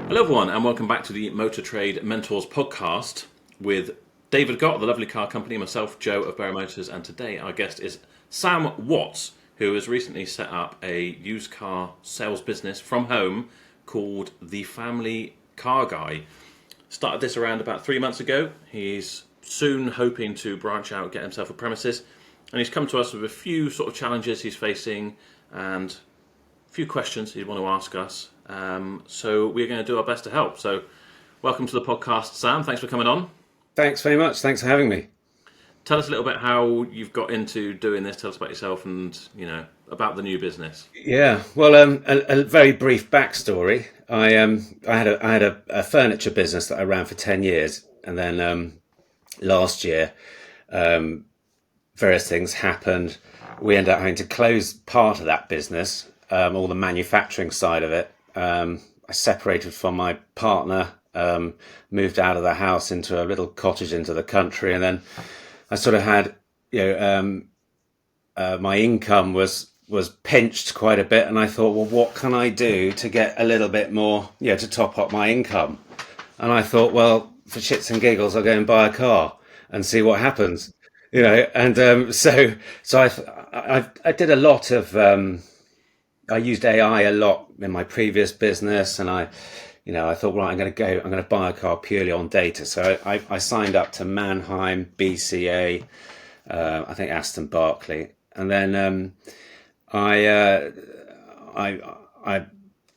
Hello, everyone, and welcome back to the Motor Trade Mentors podcast with David Gott, the lovely car company, myself, Joe of Barrow Motors, and today our guest is Sam Watts, who has recently set up a used car sales business from home called The Family Car Guy. Started this around about 3 months ago. He's soon hoping to branch out, get himself a premises, and he's come to us with a few sort of challenges he's facing and a few questions he'd want to ask us. So we're going to do our best to help. So welcome to the podcast, Sam. Thanks for coming on. Thanks very much. Thanks for having me. Tell us a little bit how you've got into doing this. Tell us about yourself and, about the new business. Yeah, well, a very brief backstory. I had a furniture business that I ran for 10 years, and then last year, various things happened. We ended up having to close part of that business, all the manufacturing side of it. I separated from my partner, moved out of the house into a little cottage into the country, and then I sort of had, my income was pinched quite a bit, and I thought, well, what can I do to get a little bit more, to top up my income? And I thought, well, for shits and giggles, I'll go and buy a car and see what happens, And I did a lot of. I used AI a lot in my previous business, and I thought, right, I'm going to buy a car purely on data. So I signed up to Mannheim, BCA, I think Aston Barclay, and then I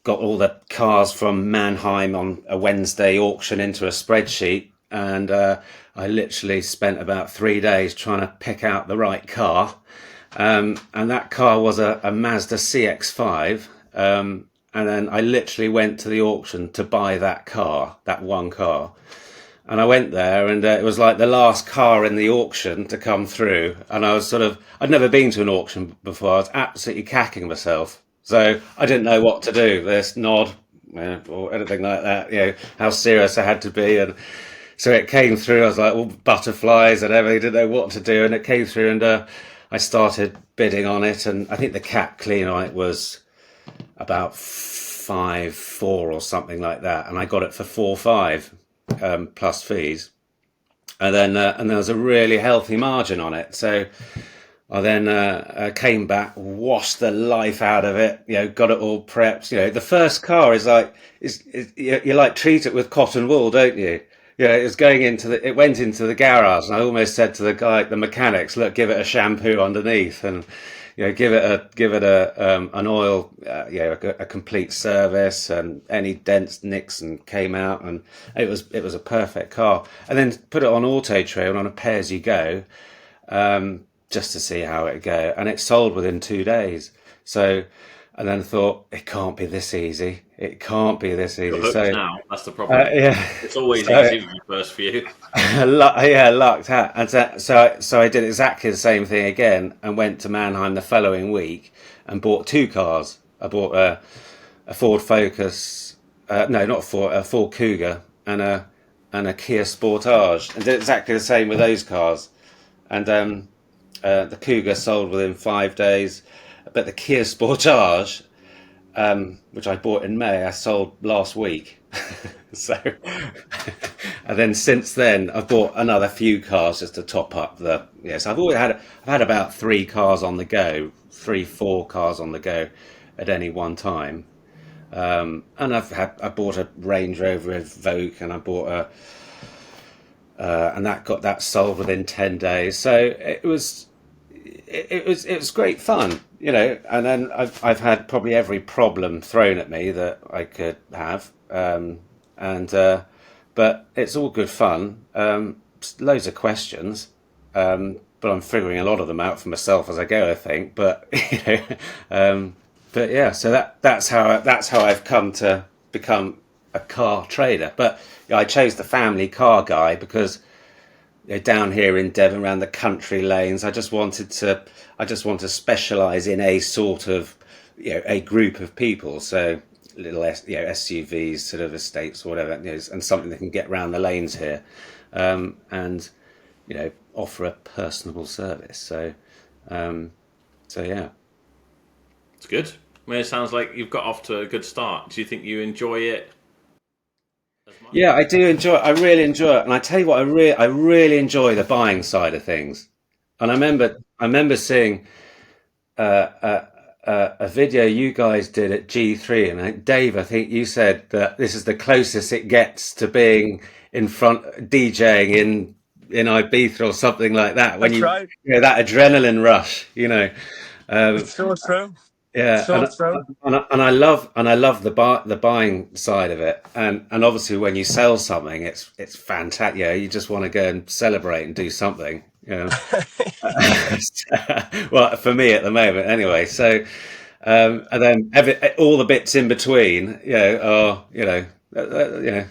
got all the cars from Mannheim on a Wednesday auction into a spreadsheet, and I literally spent about 3 days trying to pick out the right car. And that car was a Mazda CX-5. And then I literally went to the auction to buy that car, that one car. And I went there, and it was like the last car in the auction to come through. And I'd never been to an auction before. I was absolutely cacking myself. So I didn't know what to do, this nod, or anything like that, how serious I had to be. And so it came through. I was like, all butterflies and everything, didn't know what to do. And it came through, and I started bidding on it, and I think the cap clean on it was about 5.4 or something like that, and I got it for 4.5 plus fees, and then there was a really healthy margin on it. So I then came back, washed the life out of it, got it all prepped. The first car is like you like treat it with cotton wool, don't you? Yeah, it went into the garage, and I almost said to the mechanics, look, give it a shampoo underneath, and give it an oil, a complete service, and any dents, nicks, and came out, and it was a perfect car. And then put it on Auto Trail on a pay as you go, just to see how it go, and it sold within 2 days. So, and then thought, it can't be this easy. It can't be this easy. You're hooked So now. That's the problem. yeah, It's always so easy with the first few. lucked out. And so I did exactly the same thing again, and went to Mannheim the following week and bought two cars. I bought a Ford Focus, no, not a Ford, a Ford Cougar, and a Kia Sportage, and did exactly the same with those cars. And the Cougar sold within 5 days, but the Kia Sportage, which I bought in May, I sold last week. So, and then since then, I've bought another few cars just to top up the. Yes, I've had about 3 cars on the go, 4 cars on the go at any one time. And I bought a Range Rover Evoque, and I bought and that sold within 10 days. So it was great fun, And then I've had probably every problem thrown at me that I could have, but it's all good fun. Loads of questions, but I'm figuring a lot of them out for myself as I go, I think. But but yeah, so that's how I've come to become a car trader. But I chose the Family Car Guy because down here in Devon, around the country lanes, I just want to specialise in a sort of, a group of people. So little SUVs, sort of estates, or whatever, and something that can get round the lanes here, and offer a personable service. So yeah. It's good. I mean, it sounds like you've got off to a good start. Do you think you enjoy it Yeah, I do enjoy it. I really enjoy it, and I tell you what, I really enjoy the buying side of things. And I remember seeing a video you guys did at G3, and Dave, I think you said that this is the closest it gets to being in front DJing in Ibiza or something like that. When That's right. you know that adrenaline rush, It's Um, so true. yeah, So true. and I love the buying side of it, and obviously when you sell something, it's fantastic. Yeah, you just want to go and celebrate and do something. Yeah. Well, for me at the moment, anyway. So, and then all the bits in between, are they're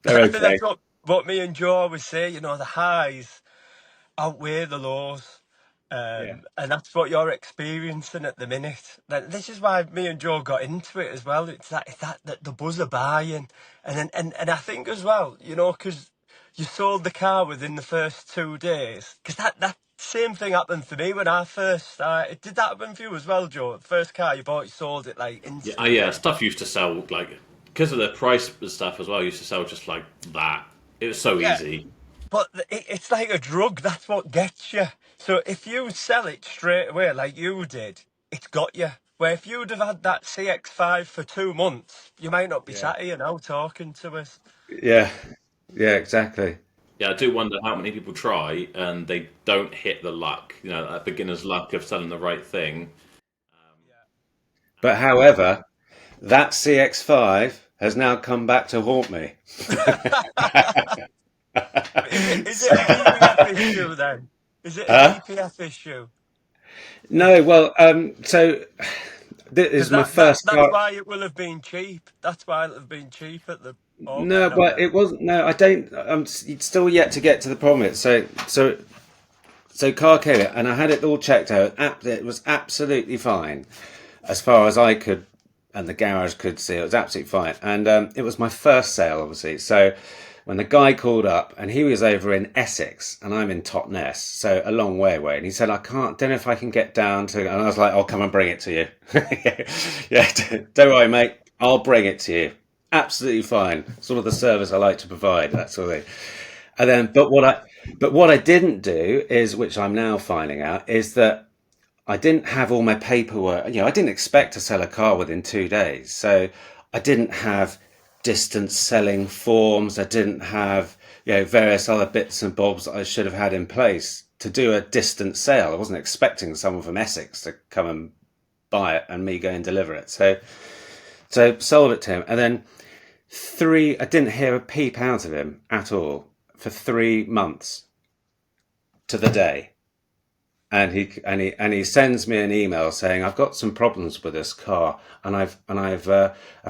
I think okay. that's what me and Joe always say. You know, the highs outweigh the lows. Yeah, And that's what you're experiencing at the minute. Like, this is why me and Joe got into it as well. It's that the buzz of buying, and I think as well, because you sold the car within the first 2 days. Because that same thing happened to me when I first started. Did that happen for you as well, Joe? The first car you bought, you sold it like Yeah, instantly. stuff used to sell like because of the price and stuff as well. Used to sell just like that. It was so Yeah, easy. but it's like a drug. That's what gets you. So if you sell it straight away, like you did, it's got you. Where if you'd have had that CX5 for 2 months, you might not be yeah, sat here now talking to us. yeah, yeah, exactly. Yeah, I do wonder how many people try and they don't hit the luck. That beginner's luck of selling the right thing. But however, that CX5 has now come back to haunt me. Is it a DPF issue then? Is it a Huh? DPF issue? No, well, so this Because is my that's first that's car. why it will have been cheap. That's why it'll have been cheap at the No, auction, I but bet. it wasn't. No, I don't. It's still yet to get to the problem. So car came in, and I had it all checked out. It was absolutely fine, as far as I could, and the garage could see. It was absolutely fine, and it was my first sale, obviously. So when the guy called up, and he was over in Essex, and I'm in Totnes, so a long way away, and he said, "I can't. Don't know if I can get down to." And I was like, "I'll come and bring it to you." Yeah, don't worry, mate. I'll bring it to you. Absolutely fine. Sort of the service I like to provide. That sort of thing. And then, but what I didn't do is, which I'm now finding out, is that I didn't have all my paperwork. I didn't expect to sell a car within 2 days. So I didn't have distance selling forms. I didn't have, various other bits and bobs that I should have had in place to do a distance sale. I wasn't expecting someone from Essex to come and buy it and me go and deliver it. So sold it to him. And then I didn't hear a peep out of him at all for 3 months to the day. And he sends me an email saying, I've got some problems with this car, and I've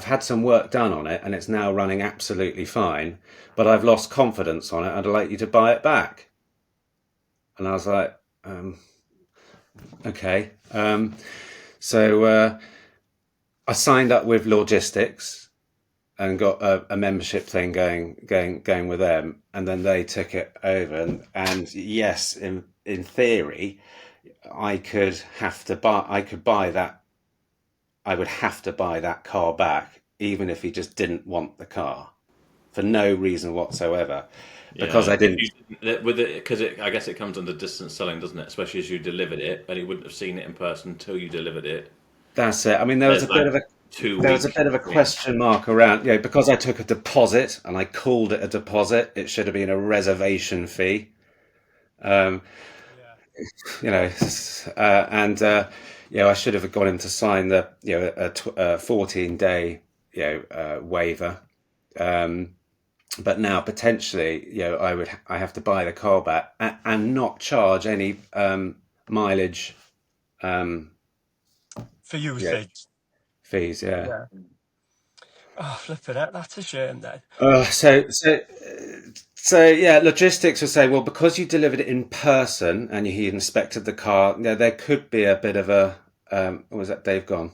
had some work done on it, and it's now running absolutely fine, but I've lost confidence on it. I'd like you to buy it back. And I was like, okay. So I signed up with logistics and got a membership thing going with them, and then they took it over. And yes, in theory, I could buy that. I would have to buy that car back, even if he just didn't want the car for no reason whatsoever, because Yeah, I if didn't. you with it because I guess it comes under distance selling, doesn't it? Especially as you delivered it, and he wouldn't have seen it in person until you delivered it. That's it. I mean, There's that two there was a week bit of a thing. question mark around, because I took a deposit and I called it a deposit. It should have been a reservation fee. Um, Yeah. you know, and I should have got him to sign the a 14-day waiver. Um, but now potentially, I have to buy the car back and not charge any mileage um, For yeah, usage. fees. Yeah. Yeah. Oh, flipping it. That's a shame then. So yeah, logistics will say, well, because you delivered it in person and he inspected the car, there could be a bit of a what was that Dave gone?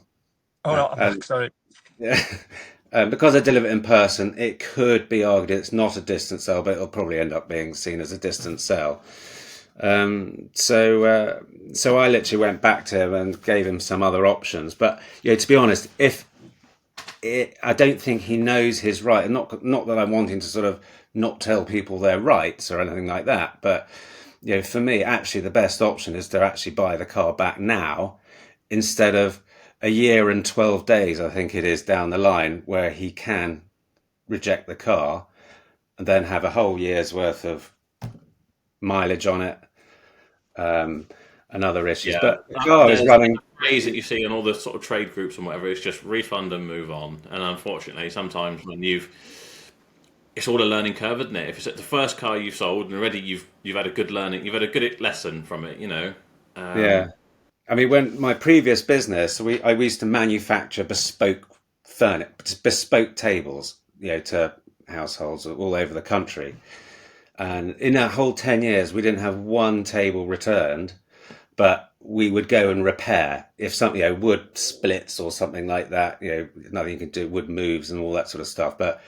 Oh No, no, I'm back. Sorry. yeah. Because I deliver it in person, it could be argued it's not a distance sale, but it'll probably end up being seen as a distance sale. So I literally went back to him and gave him some other options. But to be honest, I don't think he knows his right. And not that I'm wanting to sort of not tell people their rights or anything like that, but for me, actually, the best option is to actually buy the car back now instead of a year and 12 days, I think it is, down the line, where he can reject the car and then have a whole year's worth of mileage on it, um, and other issues. Yeah, But the car is there's running. a phrase that you see in all the sort of trade groups and whatever. It's just refund and move on. And unfortunately, sometimes when it's all a learning curve, isn't it? If it's the first car you've sold and already you've had a good learning, you've had a good lesson from it. Yeah. I mean, when my previous business, we used to manufacture bespoke furniture, bespoke tables, to households all over the country. And in that whole 10 years, we didn't have one table returned, but we would go and repair if something, wood splits or something like that. Nothing you can do, wood moves and all that sort of stuff. But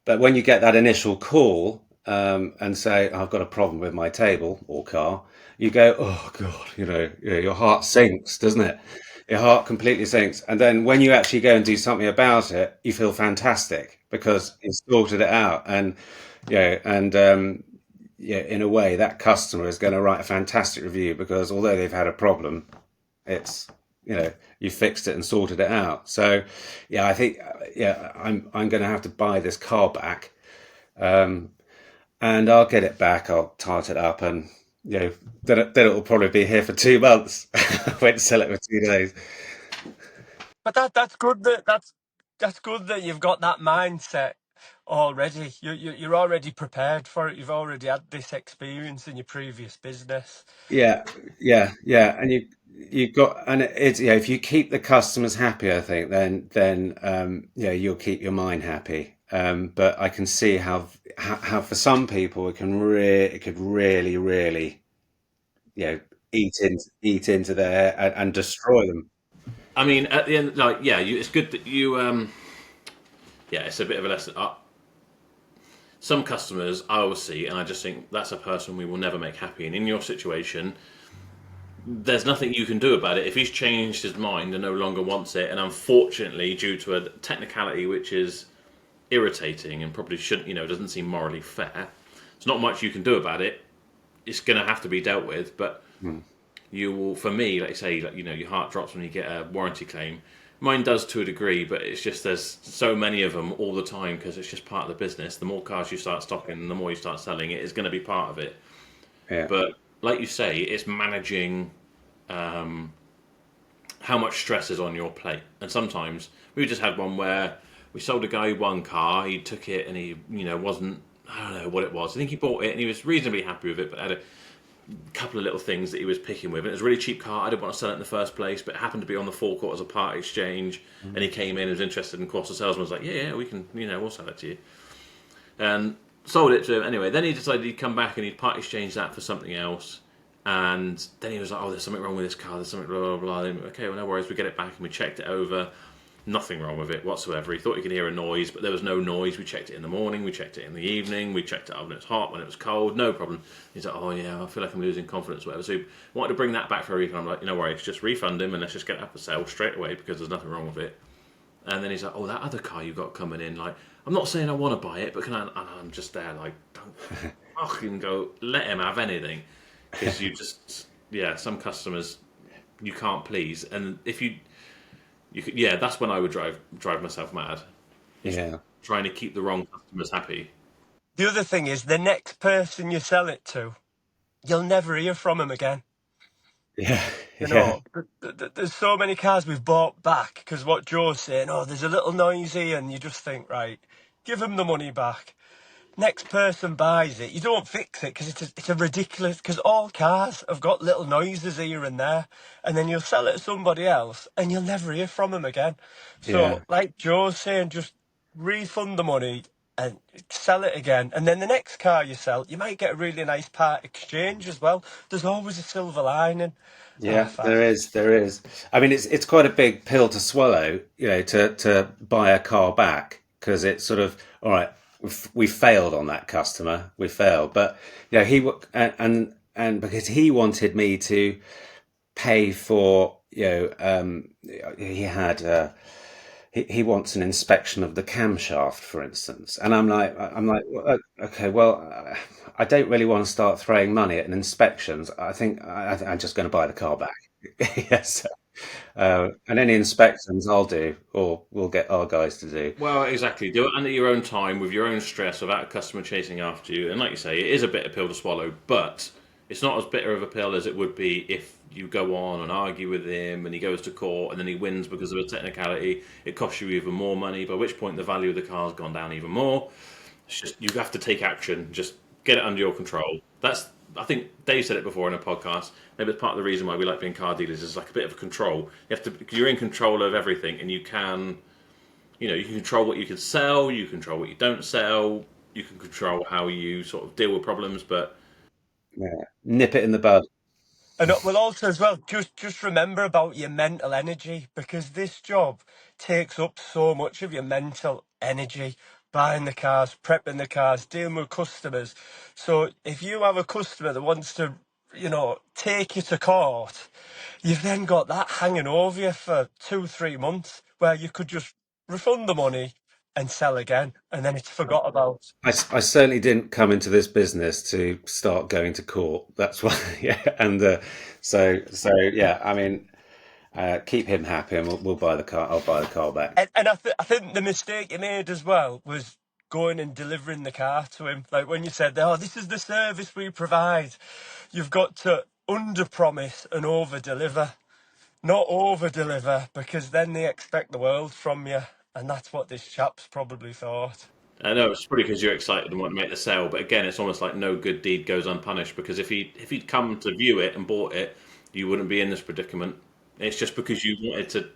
when you get that initial call, and say, I've got a problem with my table or car, you go, oh God, your heart sinks, doesn't it? Your heart completely sinks. And then when you actually go and do something about it, you feel fantastic because you sorted it out. And in a way, that customer is going to write a fantastic review because although they've had a problem, it's you fixed it and sorted it out. So I think I'm going to have to buy this car back, and I'll get it back. I'll tart it up, and then it'll probably be here for 2 months. I won't sell it for 2 days. But that's good that's good that you've got that mindset already. You're already prepared for it. You've already had this experience in your previous business. Yeah, yeah, and you got, and it's if you keep the customers happy, I think then you'll keep your mind happy. But I can see how for some people it could really eat into their and destroy them. I mean, at the end, like, yeah, it's good that you. Yeah, it's a bit of a lesson. Some customers I always see, and I just think that's a person we will never make happy. And in your situation, there's nothing you can do about it. If he's changed his mind and no longer wants it, and unfortunately, due to a technicality which is irritating and probably shouldn't, doesn't seem morally fair, there's not much you can do about it. It's going to have to be dealt with. But Hmm. you will, for me, like you say, your heart drops when you get a warranty claim. Mine does to a degree, but it's just there's so many of them all the time because it's just part of the business. The more cars you start stocking, the more you start selling, it is going to be part of it. Yeah, But like you say, it's managing um, how much stress is on your plate. And sometimes we just had one where we sold a guy one car, he took it and he, wasn't, I don't know what it was. I think he bought it and he was reasonably happy with it, but had a couple of little things that he was picking with. And it was a really cheap car. I didn't want to sell it in the first place, but it happened to be on the forecourt as a part exchange. And he came in and was interested. And of course, the salesman was like, yeah, we can, we'll sell it to you. And sold it to him anyway. Then he decided he'd come back and he'd part exchange that for something else. And then he was like, oh, there's something wrong with this car. There's something blah, blah, blah. Then, okay, well, no worries. We get it back and we checked it over. Nothing wrong with it whatsoever. He thought he could hear a noise, but there was no noise. We checked it in the morning. We checked it in the evening. We checked it when it was hot, when it was cold. No problem. He's like, oh, yeah, I feel like I'm losing confidence, whatever. So he wanted to bring that back for a refund. I'm like, no worries. Just refund him and let's just get it up for sale straight away because there's nothing wrong with it. And then he's like, oh, that other car you got coming in, like, I'm not saying I want to buy it, but can I? And I'm just there, like, don't fucking go, let him have anything. Because some customers you can't please. And if you could, yeah, that's when I would drive myself mad. Is yeah, trying to keep the wrong customers happy. The other thing is the next person you sell it to, you'll never hear from him again. yeah, You yeah, know, there's so many cars we've bought back because what Joe's saying, oh, there's a little noisy, and you just think, right, give him the money back. Next person buys it, you don't fix it because it's a ridiculous, because all cars have got little noises here and there, and then you'll sell it to somebody else and you'll never hear from them again. yeah. So like Joe's saying, just refund the money and sell it again, and then the next car you sell, you might get a really nice part exchange as well. There's always a silver lining. Ah, Yeah, fab. there is, there is. I mean, it's quite a big pill to swallow, to buy a car back because it's sort of all right. We failed on that customer, we failed, but and because he wanted me to pay for, he had he wants an inspection of the camshaft, for instance, and I'm like, well, okay, well, I don't really want to start throwing money at an inspections. I think I'm just going to buy the car back. Yes, and any inspections I'll do, or we'll get our guys to do. Well, exactly. Do it under your own time with your own stress without a customer chasing after you. And like you say, it is a bitter pill to swallow, but it's not as bitter of a pill as it would be if you go on and argue with him and he goes to court and then he wins because of a technicality. It costs you even more money, by which point the value of the car's gone down even more. It's just you have to take action. Just get it under your control. That's I think Dave said it before in a podcast. Maybe it's part of the reason why we like being car dealers is like a bit of control. You have to you're in control of everything, and you can control what you can sell, you control what you don't sell, you can control how you sort of deal with problems. But Yeah, nip it in the bud. And well, also as well, just remember about your mental energy, because this job takes up so much of your mental energy. Buying the cars, prepping the cars, dealing with customers. So if you have a customer that wants to, take you to court, you've then got that hanging over you for 2, 3 months, where you could just refund the money and sell again, and then it's forgot about. I certainly didn't come into this business to start going to court. That's why, yeah. And so yeah. I mean, keep him happy, and we'll buy the car. I'll buy the car back. And I think the mistake you made as well was going and delivering the car to him. Like when you said, "Oh, this is the service we provide," you've got to under promise and over deliver, not over deliver, because then they expect the world from you, and that's what this chap's probably thought. I know it's probably because you're excited and want to make the sale. But again, it's almost like no good deed goes unpunished. Because if he'd come to view it and bought it, you wouldn't be in this predicament. It's just because you wanted to,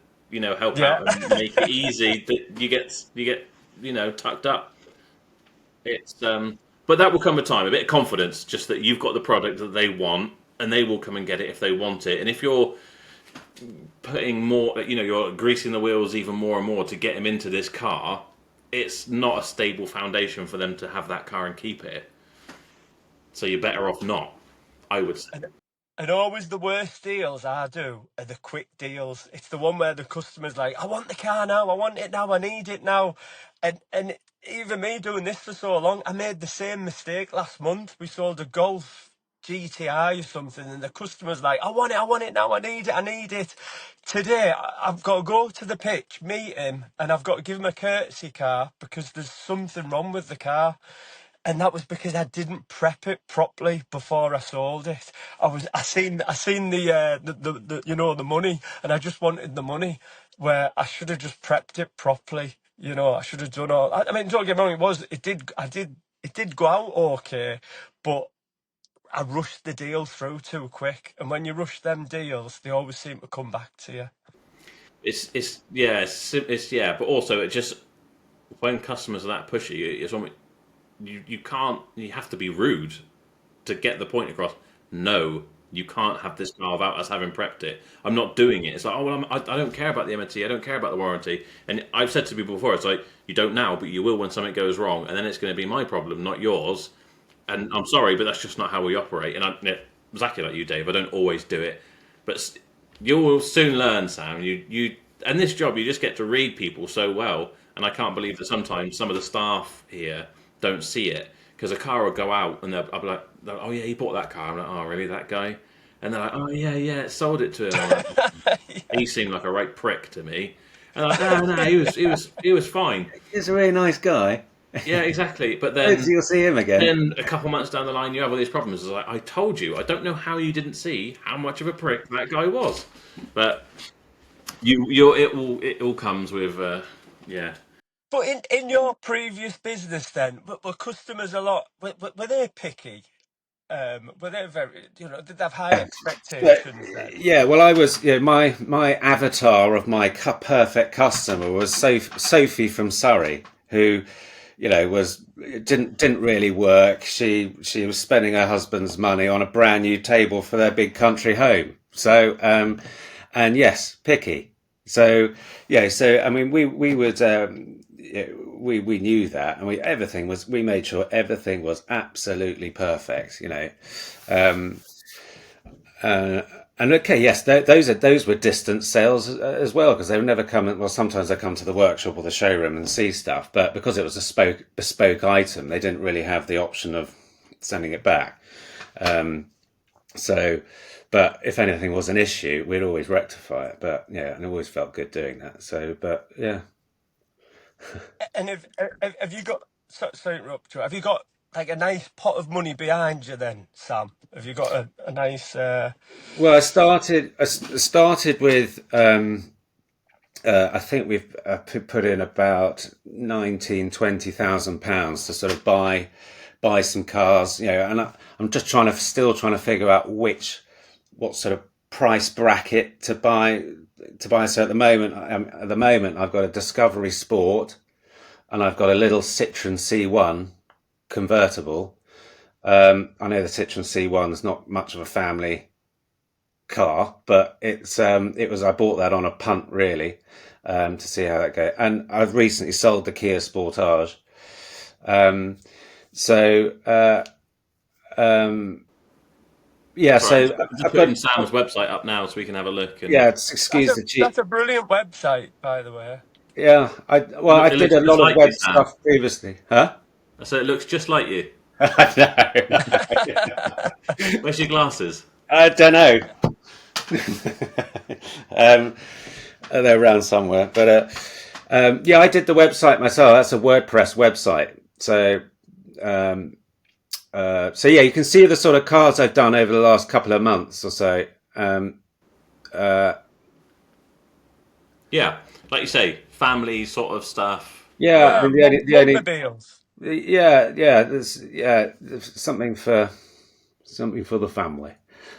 help Yeah. out and make it easy that you get tucked up. It's but that will come with time. A bit of confidence, just that you've got the product that they want, and they will come and get it if they want it. And if you're putting more, you're greasing the wheels even more and more to get him into this car, it's not a stable foundation for them to have that car and keep it. So you're better off not, I would say. And always the worst deals I do are the quick deals. It's the one where the customer's like, "I want the car now, I want it now, I need it now." And even me doing this for so long, I made the same mistake last month. We sold a Golf GTI or something, and the customer's like, I want it now, I need it, I need it. Today, I've got to go to the pitch, meet him, and I've got to give him a courtesy car because there's something wrong with the car. And that was because I didn't prep it properly before I sold it. I seen the money, and I just wanted the money where I should have just prepped it properly. I should have done all. I mean, don't get me wrong, it did go out okay, but I rushed the deal through too quick. And when you rush them deals, they always seem to come back to you. It's yeah, it's yeah, but also it just when customers are that pushy, it's almost you can't you have to be rude to get the point across. No, you can't have this car without us having prepped it. I'm not doing it. It's like, oh well, I don't care about the MOT. I don't care about the warranty. And I've said to people before, it's like you don't now, but you will when something goes wrong, and then it's going to be my problem, not yours. And I'm sorry, but that's just not how we operate. And exactly like you, Dave. I don't always do it, but you will soon learn, Sam. You and this job, you just get to read people so well. And I can't believe that sometimes some of the staff here don't see it because a car will go out and I'll be like, "Oh yeah, he bought that car." I'm like, "Oh really, that guy?" And they're like, "Oh yeah, yeah, sold it to him." I'm like, he seemed like a right prick to me. And I'm like, no, he was fine. He's a really nice guy. Yeah, exactly. But Hopefully you'll see him again. then a couple months down the line, you have all these problems. It's like I told you. I don't know how you didn't see how much of a prick that guy was. But it all comes with yeah. But in your previous business, then, were customers a lot? Were they picky? Were they very? Did they have high But, expectations then? yeah, well, I was, my avatar of my perfect customer was Sophie from Surrey, who, was didn't really work. She was spending her husband's money on a brand new table for their big country home. So, and yes, picky. So, yeah, so I mean, we would. Yeah, we knew that, and we made sure everything was absolutely perfect, um, uh, And okay, yes, those were distance sales as well, because they were never coming. Well, sometimes they come to the workshop or the showroom and see stuff, but because it was a bespoke item, they didn't really have the option of sending it back. So, but if anything was an issue, we'd always rectify it. But yeah, and it always felt good doing that. So, but yeah. And have you got, sorry to interrupt you, have you got like a nice pot of money behind you then, Sam? Have you got a nice... Well, I started with I think we've put in about 20,000 pounds to sort of buy some cars, and I'm just still trying to figure out what sort of price bracket to buy. So at the moment I've got a Discovery Sport, and I've got a little Citroen C1 convertible. I know the Citroen C1 is not much of a family car, but I bought that on a punt really, to see how that goes. And I've recently sold the Kia Sportage. Yeah, Right, so I'm just I've got, putting Sam's website up now so we can have a look. And yeah, excuse the cheap. That's a brilliant website, by the way. Yeah, I it did looks a just lot of like you, web Sam. stuff previously, huh? So it looks just like you. No, Where's your glasses? I don't know. um, they're around somewhere, but yeah, I did the website myself. That's a WordPress website. So yeah, you can see the sort of cars I've done over the last couple of months or so. Yeah, like you say, family sort of stuff. Yeah, I Yeah, mean, Mugmobiles. there's something for the family.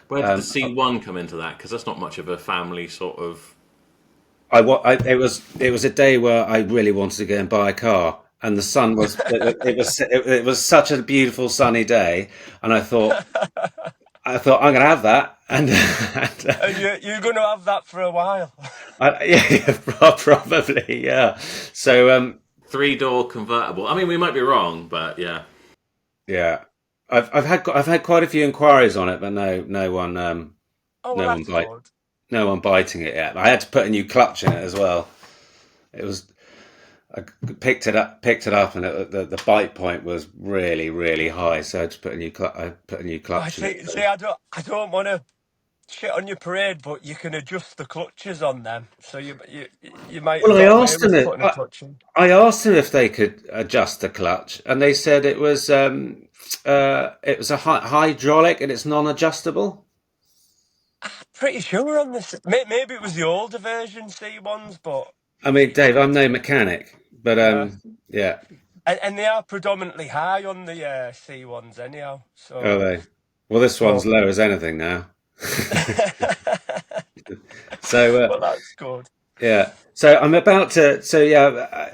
Where did the C1 come into that? Because that's not much of a family sort of. It was a day where I really wanted to go and buy a car, and the sun was it was such a beautiful sunny day, and I thought I'm going to have that, and, And you're going to have that for a while. yeah, probably, yeah. So 3-door convertible. I mean, we might be wrong, but yeah. yeah, I've had quite a few inquiries on it, but no one Oh, well, no one that's good. no one biting it yet. I had to put a new clutch in it as well. It was I picked it up, and the bite point was really, really high. So I just put a new clutch in it. See, I don't want to shit on your parade, but you can adjust the clutches on them, so you might have Well, got away with putting a clutch in. I asked them if they could adjust the clutch, and they said it was a hydraulic and it's non-adjustable. Pretty sure on this. Maybe it was the older version C1s, but I mean, Dave, I'm no mechanic, but yeah. yeah. And they are predominantly high on the C1s anyhow. Are So, they? Well, this one's but low as anything now. So well, that's good. yeah. So I'm about to. So yeah,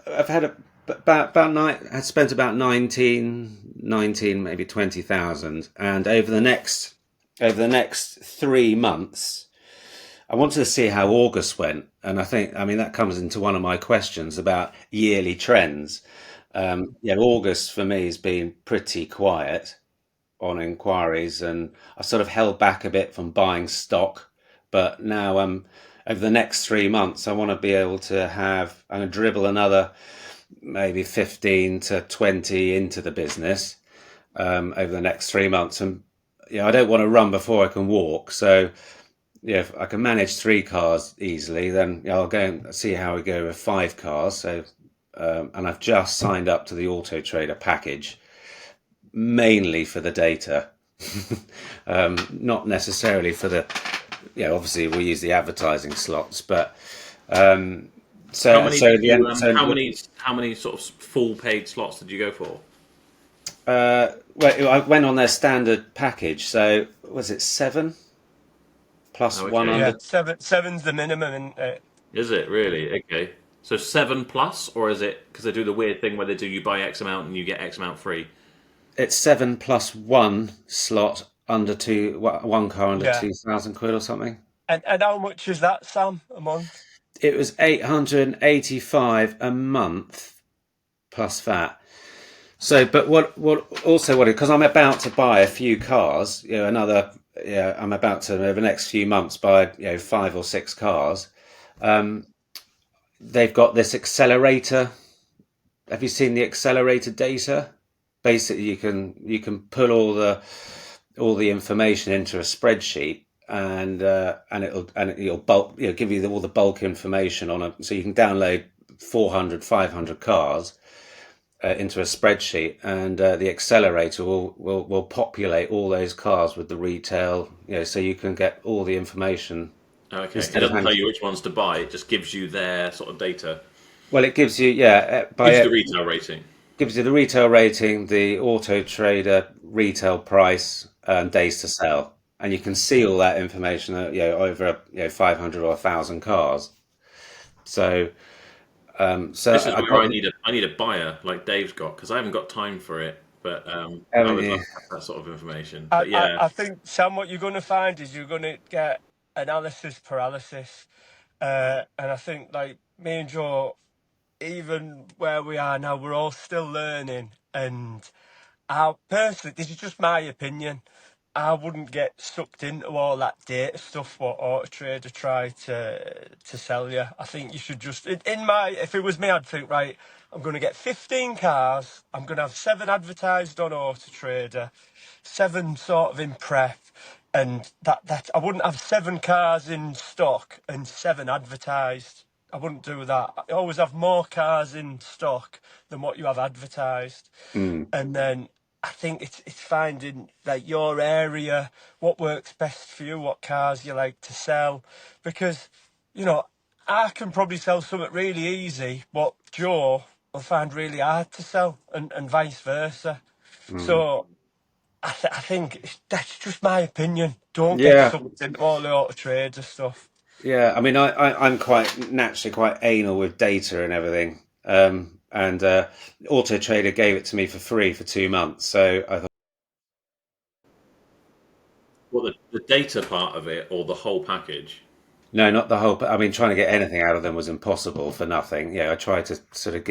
I've had about nine. I spent about 19, maybe 20,000, and over the next 3 months, I wanted to see how August went, and I mean that comes into one of my questions about yearly trends. Yeah, August for me has been pretty quiet on inquiries, and I sort of held back a bit from buying stock. But now, over the next 3 months, I want to be able to I'm going to dribble another maybe 15 to 20 into the business over the next 3 months, and I don't want to run before I can walk. So yeah, if I can manage 3 cars easily, then I'll go and see how we go with 5 cars. So, and I've just signed up to the Auto Trader package, mainly for the data, not necessarily for the. Obviously we use the advertising slots, but How many sort of full paid slots did you go for? well, I went on their standard package. So was it 7 plus Oh, okay. 100? Yeah, seven's the minimum, and Is it really? Okay. So 7 plus, or is it because they do the weird thing where they do you buy X amount and you get X amount free? It's 7 plus 1 slot under one car under yeah. 2,000 quid or something. And how much is that, Sam, a month? It was 885 a month plus VAT. So, but because I'm about to buy a few cars, another yeah, I'm about to over the next few months buy 5 or 6 cars. They've got this accelerator. Have you seen the accelerator data? Basically, you can put all the information into a spreadsheet, and it'll bulk give you all the bulk information on it, so you can download 400, 500 cars into a spreadsheet, and the accelerator will populate all those cars with the retail, so you can get all the information Okay, it instead of doesn't having tell to. you which ones to buy. It just gives you their sort of data. Well, it gives you, yeah, Gives you the retail rating. gives you the retail rating, the auto trader retail price, and days to sell, and you can see all that information, over 500 or 1,000 cars. So, so This is I where got, I need a buyer like Dave's got, because I haven't got time for it. But I haven't would you? love to have that sort of information. I, But I, yeah, I think, Sam, what you're going to find is you're going to get analysis paralysis. And I think, like, me and Joe, even where we are now, we're all still learning. And I personally, this is just my opinion. I wouldn't get sucked into all that data stuff what Auto Trader try to sell you. I think you should just, in my, if it was me, I'd think, right, I'm going to get 15 cars. I'm going to have 7 advertised on Auto Trader, 7 sort of in prep, and that I wouldn't have 7 cars in stock and 7 advertised. I wouldn't do that. I always have more cars in stock than what you have advertised. Mm, And then I think it's finding like your area, what works best for you, what cars you like to sell, because you know I can probably sell something really easy, but Joe will find really hard to sell, and vice versa. mm. So I think that's just my opinion. Don't get Yeah, sucked into all the auto trader stuff. yeah. I mean, I'm quite naturally quite anal with data and everything. And Auto Trader gave it to me for free for 2 months. So I thought, well, the data part of it or the whole package. no, not the whole. I mean, trying to get anything out of them was impossible for nothing. Yeah, I tried to sort of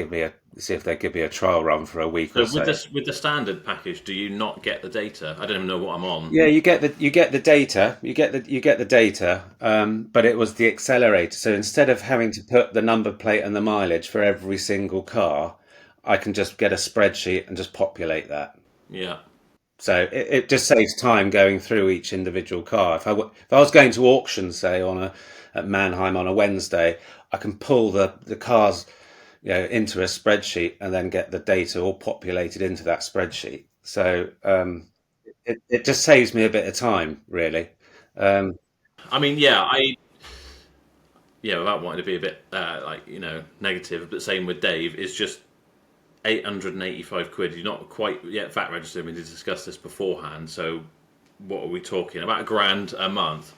see if they'd give me a trial run for a week or So with so. the standard package, do you not get the data? I don't even know what I'm on. Yeah, you get the data, you get the data, but it was the accelerator. So instead of having to put the number plate and the mileage for every single car, I can just get a spreadsheet and just populate that. Yeah. So it just saves time going through each individual car. If I was going to auction, say at Mannheim on a Wednesday, I can pull the cars, into a spreadsheet and then get the data all populated into that spreadsheet. So it just saves me a bit of time, really. Um, I mean, without wanting to be a bit negative, but same with Dave, is just 885 quid. You're not quite yet VAT registered. We did discuss this beforehand. So what are we talking about? A grand a month.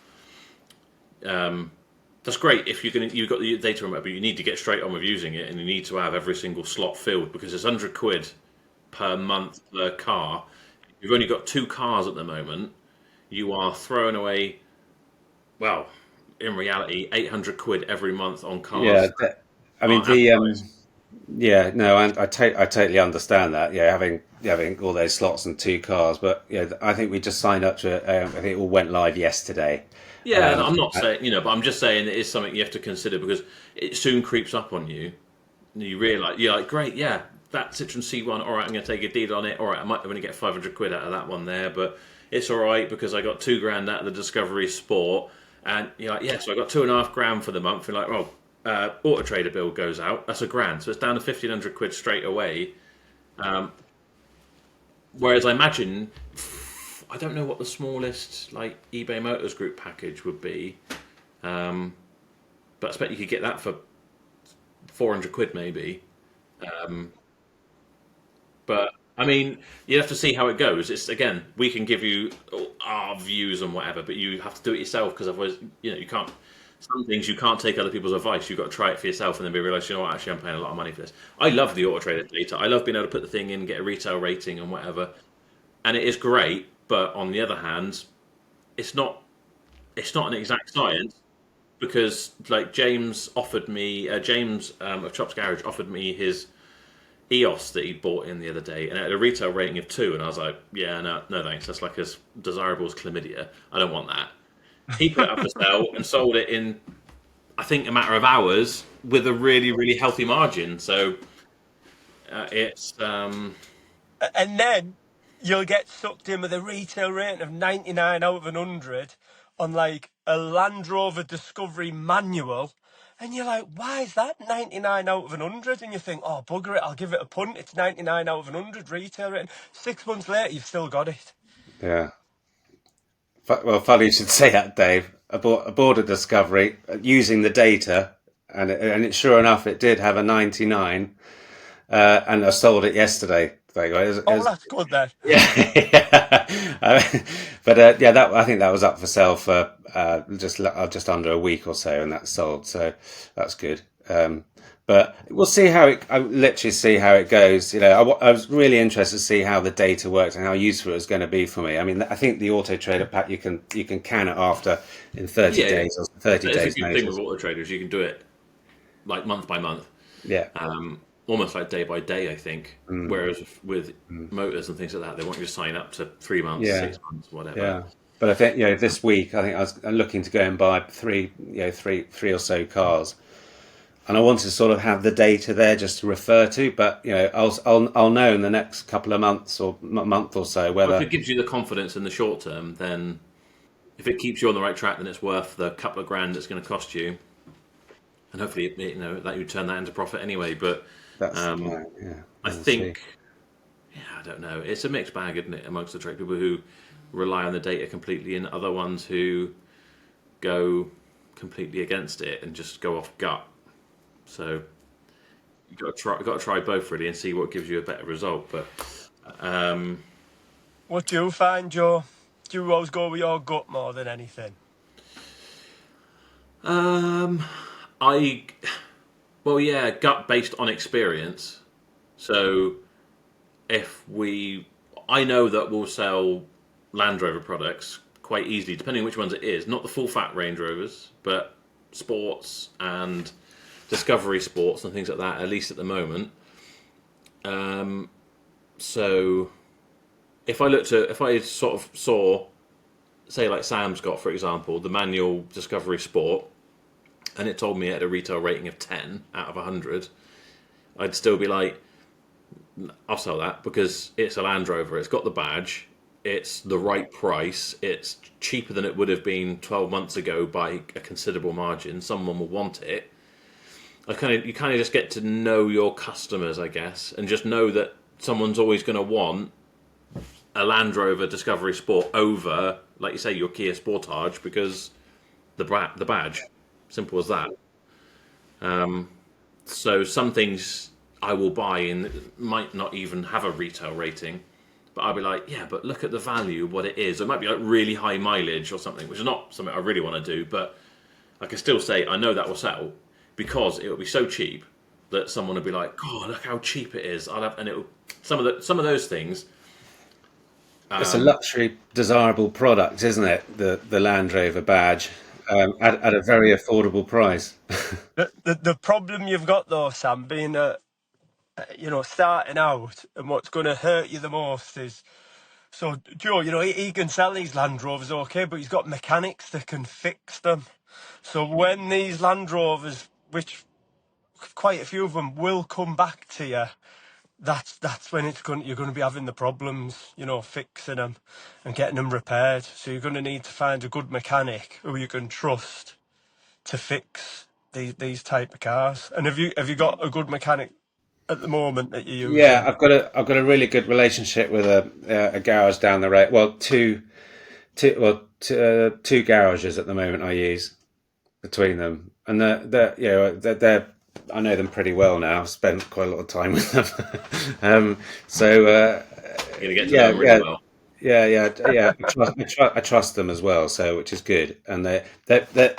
That's great if you've got the data on it, but you need to get straight on with using it, and you need to have every single slot filled because it's 100 quid per month per car. You've only got 2 cars at the moment. You are throwing away, well, in reality, 800 quid every month on yeah, cars I mean aren't advertised. yeah, no, I totally understand that. Yeah, having all those slots and 2 cars, but yeah, I think we just signed up to it. I think it all went live yesterday. Yeah, Um, I'm not saying, but I'm just saying it is something you have to consider because it soon creeps up on you. And you realise, you're like, great, yeah, that Citroen C1, all right, I'm going to take a deal on it. All right, I might only get 500 quid out of that one there, but it's all right because I got 2 grand out of the Discovery Sport. And you're like, yeah, so I got 2.5 grand for the month. You're like, well, Auto Trader bill goes out, that's a grand. So it's down to 1,500 quid straight away. Whereas I imagine, I don't know what the smallest like eBay Motors Group package would be, um, but I expect you could get that for 400 quid maybe. But I mean, you have to see how it goes. It's again, we can give you our views and whatever, but you have to do it yourself because otherwise, you can't. Some things you can't take other people's advice. You've got to try it for yourself and then realize, what, actually, I'm paying a lot of money for this. I love the Auto Trader data. I love being able to put the thing in, get a retail rating and whatever, and it is great. But on the other hand, it's not. It's not an exact science because, like James of Chops Garage offered me EOS that he bought in the other day, and it had a retail rating of 2, and I was like, yeah, no thanks. That's like as desirable as chlamydia. I don't want that. He put it up for sale and sold it in, I think, a matter of hours with a really, really healthy margin. So it's And then you'll get sucked in with a retail rating of 99 out of 100 on like a Land Rover Discovery manual. And you're like, why is that 99 out of 100? And you think, oh, bugger it, I'll give it a punt. It's 99 out of 100 retail rating. 6 months later, you've still got it. Yeah. Well, funny you should say that, Dave. I bought a Discovery using the data, and sure enough, it did have a 99, and I sold it yesterday. There you go. Oh, that's good then. Yeah, but yeah, that I think that was up for sale for just under a week or so, and that's sold. So that's good. But we'll see how it. I literally see how it goes. I was really interested to see how the data works and how useful it was going to be for me. I mean, I think the Auto Trader pack you can can it after in 30 yeah, days or 30 it's a days good thing with notice. auto traders. You can do it like month by month, Yeah, almost like day by day, I think. Whereas with motors and things like that, they want you to sign up to 3 months, yeah, 6 months, whatever. yeah. But I think this week I think I'm looking to go and buy three or so cars. And I wanted to sort of have the data there just to refer to, but I'll know in the next couple of months or month or so Well, if whether it gives you the confidence in the short term, then if it keeps you on the right track, then it's worth the couple of grand it's going to cost you, and hopefully, that you turn that into profit anyway. But that's the plan. Yeah, I we'll see. think, yeah, I don't know. It's a mixed bag, isn't it, amongst the trade people who rely on the data completely, and other ones who go completely against it and just go off gut. So you've got to try both really and see what gives you a better result. But What do you find, Joe? Do you always go with your gut more than anything? I, well, yeah, gut based on experience. So I know that we'll sell Land Rover products quite easily, depending on which ones it is. Not the full fat Range Rovers, but sports and Discovery sports and things like that. At least at the moment. So if I sort of saw, say, like Sam's got, for example, the manual Discovery Sport, and it told me it had a retail rating of 10 out of 100, I'd still be like, I'll sell that because it's a Land Rover. It's got the badge. It's the right price. It's cheaper than it would have been 12 months ago by a considerable margin. Someone will want it. You kind of just get to know your customers, I guess, and just know that someone's always going to want a Land Rover Discovery Sport over, like you say, your Kia Sportage because the badge. Simple as that. So some things I will buy and it might not even have a retail rating, but I'll be like, yeah, but look at the value, what it is. It might be like really high mileage or something, which is not something I really want to do, but I can still say I know that will sell because it will be so cheap that someone will be like, "Oh, look how cheap it is." And it will, some of those things. It's a luxury, desirable product, isn't it? The Land Rover badge at a very affordable price. The problem you've got though, Sam, being starting out, and what's going to hurt you the most is, so Joe, he can sell these Land Rovers okay, but he's got mechanics that can fix them. So when these Land Rovers, which quite a few of them will come back to you, that's when you're going to be having the problems, fixing them and getting them repaired. So you're going to need to find a good mechanic who you can trust to fix these type of cars. And have you got a good mechanic at the moment that you're Yeah, using? I've got a really good relationship with a garage down the road. Well, two garages at the moment I use between them, and they're I know them pretty well now. I've spent quite a lot of time with them. So You're gonna get to know yeah, them really yeah, well. yeah. I trust them as well, so which is good. And they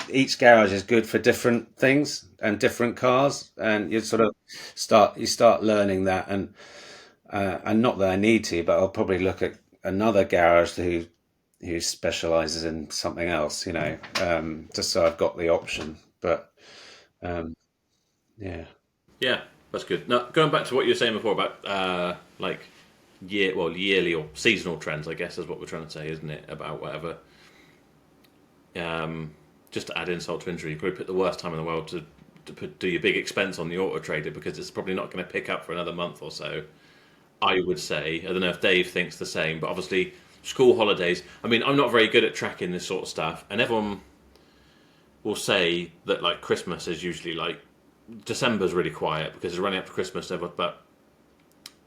each garage is good for different things and different cars, and you start learning that. And not that I need to, but I'll probably look at another garage who specializes in something else, just so I've got the option. But yeah, Yeah, That's good. Now, going back to what you were saying before about like yearly or seasonal trends, I guess is what we're trying to say, isn't it? About whatever. Just to add insult to injury, you probably pick the worst time in the world to do your big expense on the auto trader because it's probably not going to pick up for another month or so. I would say. I don't know if Dave thinks the same, but obviously school holidays. I mean, I'm not very good at tracking this sort of stuff, and everyone will say that like Christmas is usually like December's really quiet because it's running up to Christmas. But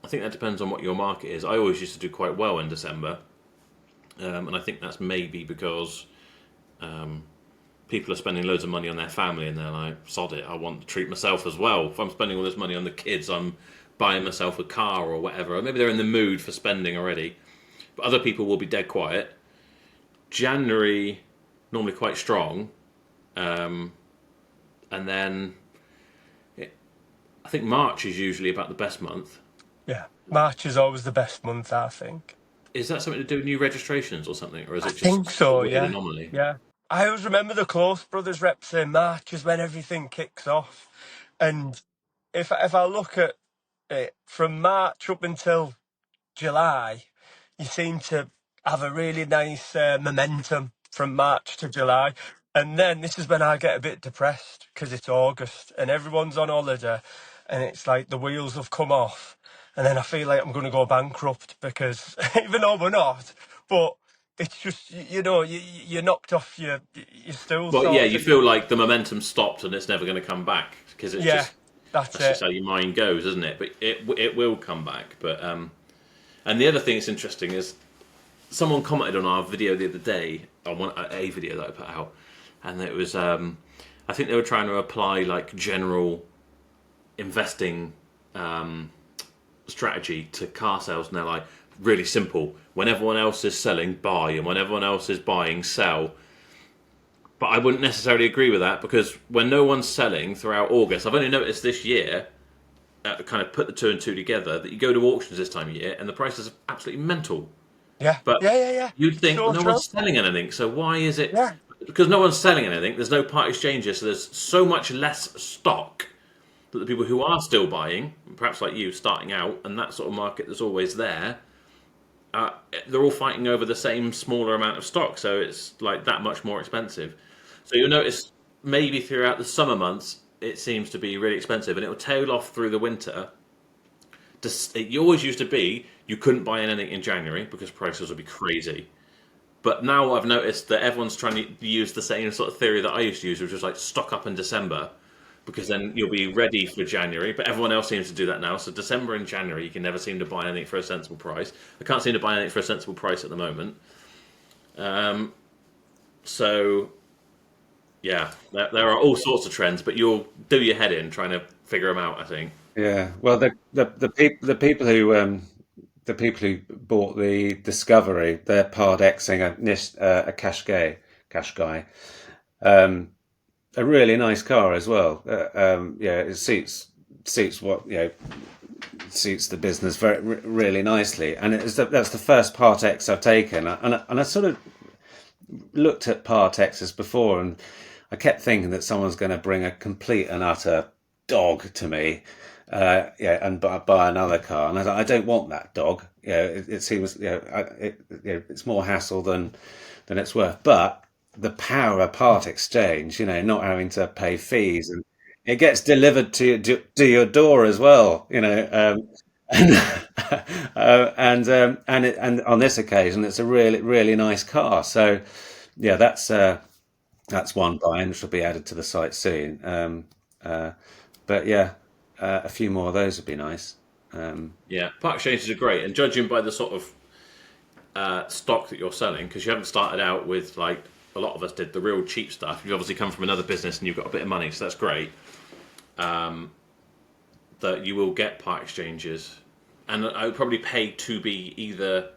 I think that depends on what your market is. I always used to do quite well in December, and I think that's maybe because people are spending loads of money on their family, and they're like, "Sod it, I want to treat myself as well." If I'm spending all this money on the kids, I'm buying myself a car or whatever. Or maybe they're in the mood for spending already. But other people will be dead quiet. January normally quite strong, and then I think March is usually about the best month. Yeah, March is always the best month, I think. Is that something to do with new registrations or something, or is I it think just a so, weird yeah. anomaly? Yeah. I always remember the Close Brothers rep saying March is when everything kicks off. And if I look at it from March up until July, you seem to have a really nice momentum from March to July. And then this is when I get a bit depressed because it's August and everyone's on holiday and it's like the wheels have come off. And then I feel like I'm going to go bankrupt because even though we're not, but it's just, you're knocked off your stool Well, yeah, sort you of. feel like the momentum stopped and it's never going to come back because it's Yeah, just that's that's just it. how your mind goes, isn't it? But it will come back. But and the other thing that's interesting is someone commented on our video the other day on a video that I put out, and it was I think they were trying to apply like general investing strategy to car sales, and they're like really simple. When everyone else is selling, buy, and when everyone else is buying, sell. But I wouldn't necessarily agree with that because when no one's selling throughout August, I've only noticed this year, kind of put the two and two together, that you go to auctions this time of year and the prices are absolutely mental. Yeah, But yeah, yeah, yeah. you'd think, well, So no true. one's selling anything, so why is it? Yeah, Because no one's selling anything, there's no part exchanges, so there's so much less stock that the people who are still buying, perhaps like you, starting out, and that sort of market that's always there, they're all fighting over the same smaller amount of stock, so it's like that much more expensive. So you'll notice maybe throughout the summer months it seems to be really expensive, and it will tail off through the winter. It always used to be you couldn't buy anything in January because prices would be crazy. But now I've noticed that everyone's trying to use the same sort of theory that I used to use, which was like stock up in December because then you'll be ready for January. But everyone else seems to do that now. So December and January, you can never seem to buy anything for a sensible price. I can't seem to buy anything for a sensible price at the moment. So yeah, there are all sorts of trends, but you'll do your head in trying to figure them out, I think. Yeah. Well, the people who bought the Discovery, they're part Xing a Qashqai, a really nice car as well. Yeah, it suits what suits the business really nicely, and that's the first part X I've taken, and I sort of looked at part X's before, and I kept thinking that someone's going to bring a complete and utter dog to me, yeah, and buy another car, and I don't want that dog. It seems it's more hassle than it's worth. But the power of part exchange, not having to pay fees, and it gets delivered to your door as well, and and on this occasion, it's a really nice car. So yeah, that's one buy, and which will be added to the site soon. But yeah, a few more of those would be nice. Yeah, part exchanges are great, and judging by the sort of stock that you're selling, because you haven't started out with like a lot of us did the real cheap stuff. You've obviously come from another business and you've got a bit of money, so that's great. That you will get part exchanges, and I would probably pay to be either.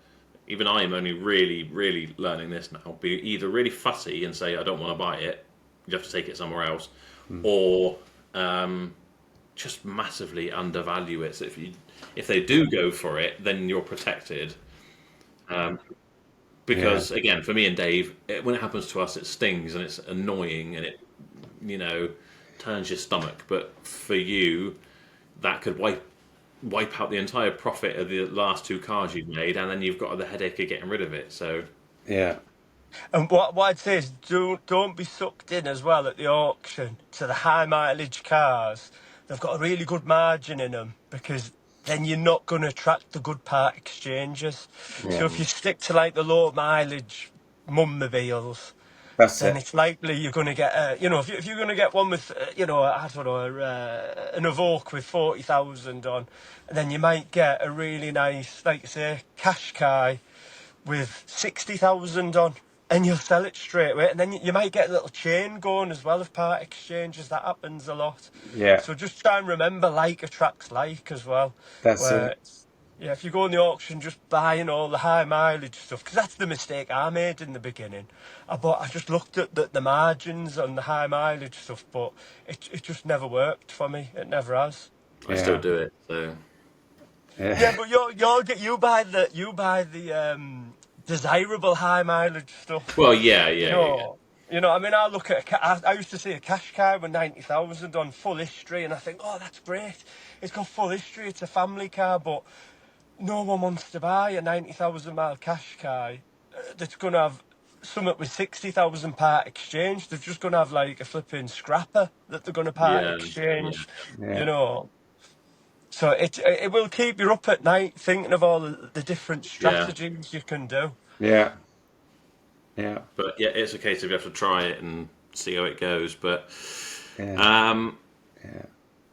Even I am only really learning this now. Be either really fussy and say I don't want to buy it, you have to take it somewhere else, or just massively undervalue it. So if they do go for it, then you're protected. Yeah, Because again, for me and Dave, when it happens to us, it stings and it's annoying and it, you know, turns your stomach. But for you, that could wipe out the entire profit of the last two cars you've made, and then you've got the headache of getting rid of it. So Yeah. And what I'd say is don't be sucked in as well at the auction to the high mileage cars. They've got a really good margin in them because then you're not going to attract the good part exchanges. So Yeah. if you stick to like the low mileage mummobiles, That's then it. it's likely you're going to get if you're going to get one with I don't know an Evoque with 40,000 on, and then you might get a really nice, like say, Qashqai with 60,000 on, and you'll sell it straight away, and then you might get a little chain going as well of part exchanges. That happens a lot. Yeah. So just try and remember like attracts like as well. That's Where it. yeah, if you go in the auction just buying all the high mileage stuff, because that's the mistake I made in the beginning. I just looked at the margins on the high mileage stuff, but it just never worked for me. It never has. I still Yeah. do it. So Yeah, Yeah. but you buy the desirable high mileage stuff. well, yeah, You yeah, yeah, yeah. know, I mean, I look at I used to see a cash car with 90,000 on full history, and I think, oh, that's great. It's got full history. It's a family car, but no one wants to buy a 90,000 mile cash car that's going to have something with 60,000 part exchange. They're just going to have like a flipping scrapper that they're going to part Yeah, yeah, exchange. You Yeah. know. So it will keep you up at night thinking of all the different yeah. strategies you can do. Yeah. Yeah. But yeah, it's a case of you have to try it and see how it goes. But Yeah. um, Yeah.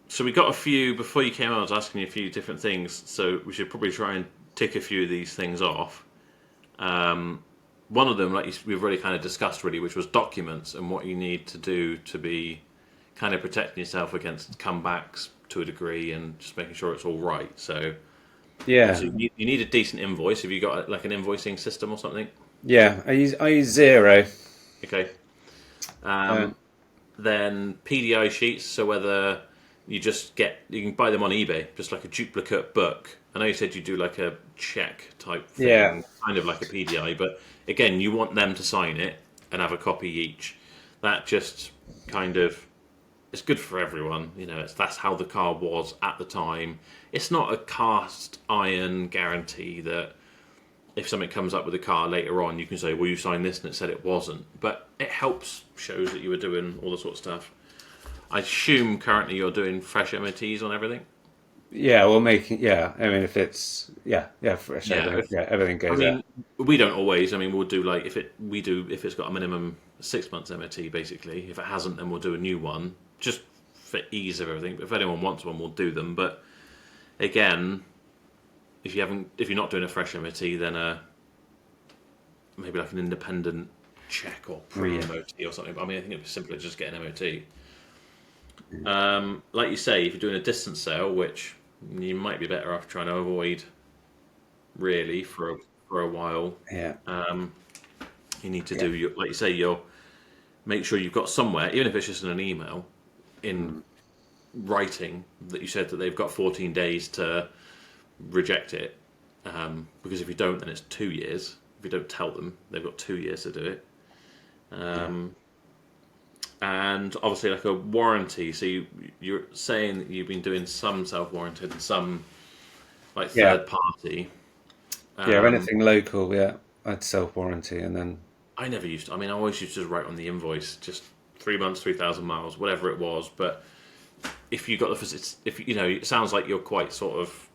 so we got a few before you came on. I was asking you a few different things, so we should probably try and tick a few of these things off. One of them, we've already kind of discussed, really, which was documents and what you need to do to be kind of protecting yourself against comebacks to a degree and just making sure it's all right. So Yeah. obviously you need a decent invoice. Have you got like an invoicing system or something? Yeah. I use Zero. Okay. Uh, Then PDI sheets. So whether you can buy them on eBay, just like a duplicate book. I know you said you do like a check type yeah. thing, kind of like a PDI, but again, you want them to sign it and have a copy each. That just kind of it's good for everyone. That's how the car was at the time. It's not a cast iron guarantee that if something comes up with the car later on, you can say, "Well, you signed this," and it said it wasn't. But it shows that you were doing all the sort of stuff. I assume currently you're doing fresh MOTs on everything. Yeah. We'll make. Yeah. I mean, if it's fresh. Yeah, Everything, everything I goes out. mean, we don't always. I mean, we'll do like if it's got a minimum 6 months MOT. Basically, if it hasn't, then we'll do a new one just for ease of everything. But if anyone wants one, we'll do them. But again, if you're not doing a fresh MOT, then maybe like an independent check or pre-MOT or something. But I mean, I think it'd be simpler just get an MOT. Like you say, if you're doing a distance sale, which you might be better off trying to avoid, really for a while. Yeah. You need to Yeah. like you say, you'll make sure you've got somewhere, even if it's just in an email, in writing that you said that they've got 14 days to reject it. Because if you don't, then it's 2 years. If you don't tell them, they've got 2 years to do it. And obviously, like a warranty. So you're saying that you've been doing some self-warranted and some like Yeah. third party. Yeah. Anything local. Yeah. I'd self warranty and then. I never used to. I mean, I always used to just write on the invoice, just 3 months, 3,000 miles, whatever it was. But if you got it sounds like you're quite sort of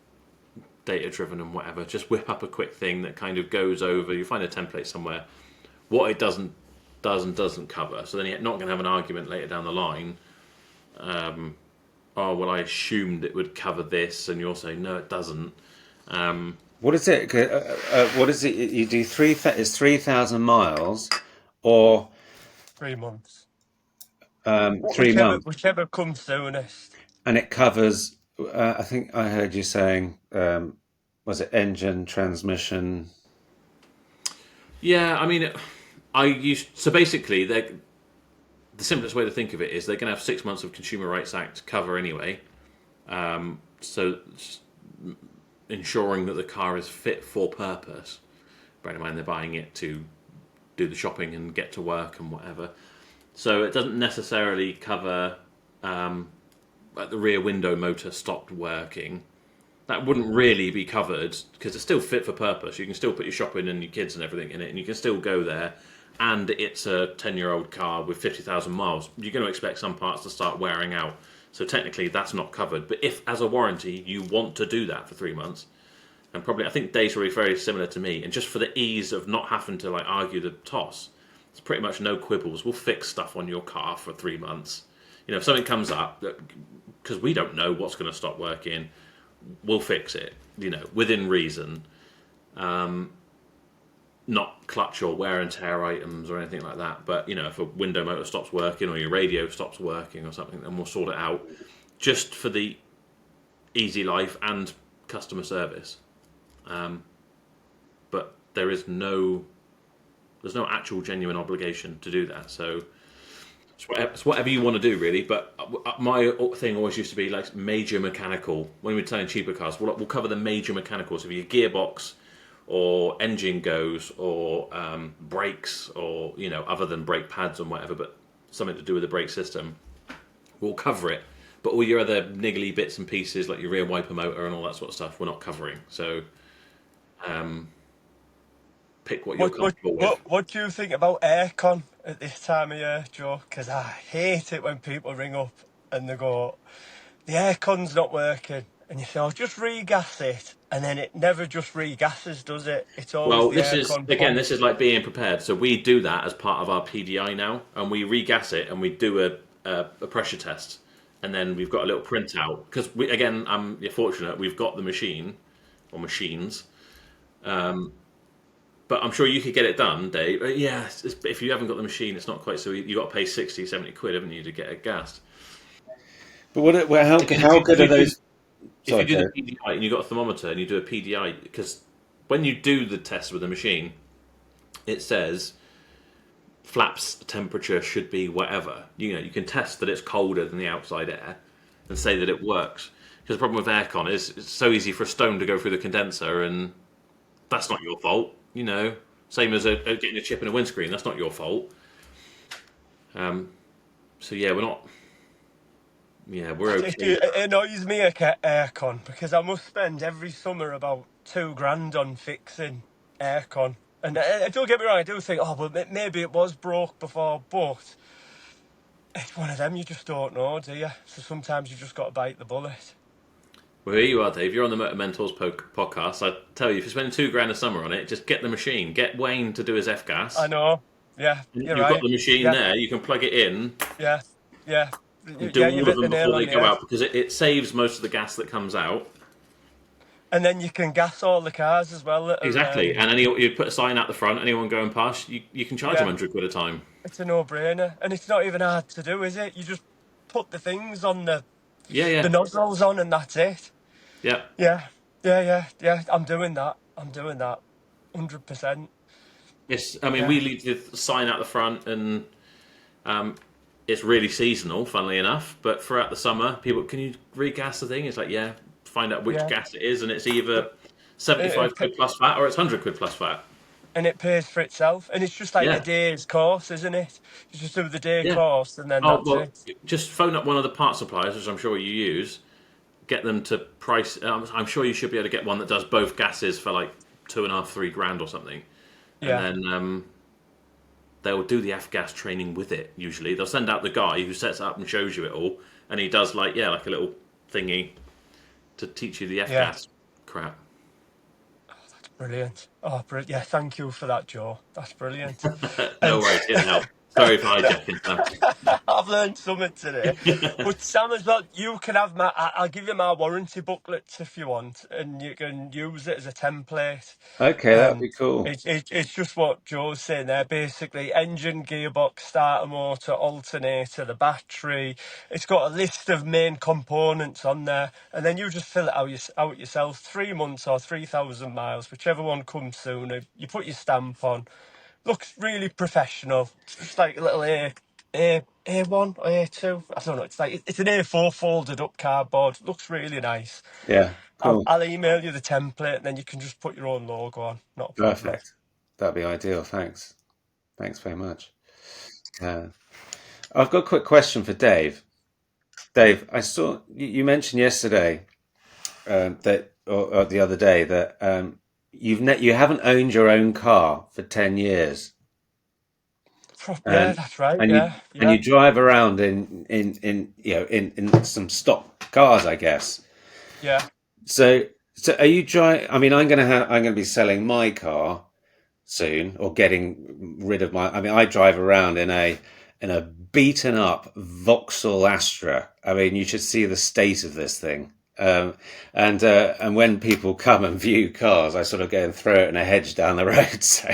data driven and whatever. Just whip up a quick thing that kind of goes over. You find a template somewhere, what it does and doesn't cover. So then you're not going to have an argument later down the line. Oh well, I assumed it would cover this, and you'll say no, it doesn't. What is it? What is it? You do It's 3,000 miles, or 3 months. 3 months, Whichever comes soonest. and it covers. I think I heard you saying, was it engine, transmission? Yeah, I mean, so basically the simplest way to think of it is they're going to have 6 months of Consumer Rights Act cover anyway. So ensuring that the car is fit for purpose. Bearing in mind they're buying it to do the shopping and get to work and whatever. So it doesn't necessarily cover like the rear window motor stopped working, that wouldn't really be covered because it's still fit for purpose. You can still put your shopping and your kids and everything in it, and you can still go there. And it's a 10-year-old car with 50,000 miles. You're going to expect some parts to start wearing out. So technically, that's not covered. But if, as a warranty, you want to do that for 3 months, and probably I think Dave's really very similar to me, and just for the ease of not having to like argue the toss, it's pretty much no quibbles. We'll fix stuff on your car for 3 months. If something comes up, because we don't know what's going to stop working, we'll fix it. Within reason. Not clutch or wear and tear items or anything like that. But if a window motor stops working or your radio stops working or something, then we'll sort it out. Just for the easy life and customer service. But there's no actual genuine obligation to do that. So it's whatever you want to do, really. But my thing always used to be like major mechanical. When we're selling cheaper cars, we'll cover the major mechanicals. If your gearbox or engine goes, or brakes, or other than brake pads and whatever, but something to do with the brake system, we'll cover it. But all your other niggly bits and pieces, like your rear wiper motor and all that sort of stuff, we're not covering. So pick what you're comfortable with. What do you think about aircon at this time of year, Joe? Because I hate it when people ring up and they go, the aircon's not working. And you say, oh, just regas it. And then it never just regases, does it? It's always Well, the this is aircon again, pump. this is like being prepared. So we do that as part of our PDI now, and we regas it, and we do a pressure test, and then we've got a little printout because you're fortunate we've got the machine or machines, but I'm sure you could get it done, Dave. Yeah, if you haven't got the machine, it's not quite so. You got to pay 60, 70 quid, haven't you, to get it gassed? But how good are those? If you Sorry, do the Joe. PDI and you've got a thermometer and you do a PDI, because when you do the test with the machine, it says flaps temperature should be whatever. You can test that it's colder than the outside air and say that it works. Because the problem with aircon is it's so easy for a stone to go through the condenser, and that's not your fault. Same as getting a chip in a windscreen. That's not your fault. So yeah, we're not. Yeah, we're okay. It annoys me, aircon, because I must spend every summer about £2,000 on fixing aircon. And don't get me wrong, I do think, oh, but maybe it was broke before, but it's one of them you just don't know, do you? So sometimes you just got to bite the bullet. Well, here you are, Dave. You're on the Motor Mentors podcast. I tell you, if you're spending £2,000 a summer on it, just get the machine. Get Wayne to do his F I gas. know. Yeah, you're You've got right. the machine Yeah, there. You can plug it in yeah, yeah. and do Yeah, you've all of hit them the nail before on they the go head. out because it saves most of the gas that comes out. And then you can gas all the cars as well that are, Exactly. And you put a sign out the front. Anyone going past, you can charge them yeah, 100 quid a time. it's a no-brainer. And it's not even hard to do, is it? You just put the things on Yeah, the yeah, nozzles on and that's it. yeah. Yeah, yeah. I'm doing that. 100%. Yes. I mean, Yeah, we leave the sign out the front, and it's really seasonal, funnily enough. But throughout the summer, people, can you regas the thing? It's like, yeah, find out which yeah. gas it is, and it's either And 75 quid plus VAT or it's 100 quid plus VAT. it pays for itself. And it's just like a Yeah, day's course, isn't it? You just do the day yeah. course and then Oh, that's well, it. just phone up one of the part suppliers, which I'm sure you use, get them to price. I'm sure you should be able to get one that does both gases for like 2.5, 3 grand or something. And Yeah, then they'll do the F gas training with it. Usually, they'll send out the guy who sets it up and shows you it all, and he does like a little thingy to teach you the F yeah. gas crap. Brilliant. Oh, brilliant. Yeah, thank you for that, Joe. That's brilliant. No And worries, here to help. Sorry for hijacking, Sam. I've learned something today. But Sam, as well, you can have I'll give you my warranty booklets if you want, and you can use it as a template. Okay, that'd And be cool. it's just what Joe's saying there. Basically, engine, gearbox, starter motor, alternator, the battery. It's got a list of main components on there, and then you just fill it out yourself. 3 months or 3,000 miles, whichever one comes sooner. You put your stamp on. Looks really professional. It's just like a little A1 or A2. I don't know. It's an A4 folded up cardboard. Looks really nice. Yeah, cool. I'll email you the template, and then you can just put your own logo on. Not a problem. Perfect. That'd be ideal. Thanks. Thanks very much. Uh, I've got a quick question for Dave. Dave, I saw you mentioned yesterday that, or the other day, that you haven't owned your own car for 10 years, Yeah, and that's right. and you Yeah, and yeah, you drive around in in some stock cars, I guess. yeah. So are you driving? I mean, I'm going to be selling my car soon, or getting rid of my. I mean, I drive around in a beaten up Vauxhall Astra. I mean, you should see the state of this thing. And when people come and view cars, I sort of go and throw it in a hedge down the road, so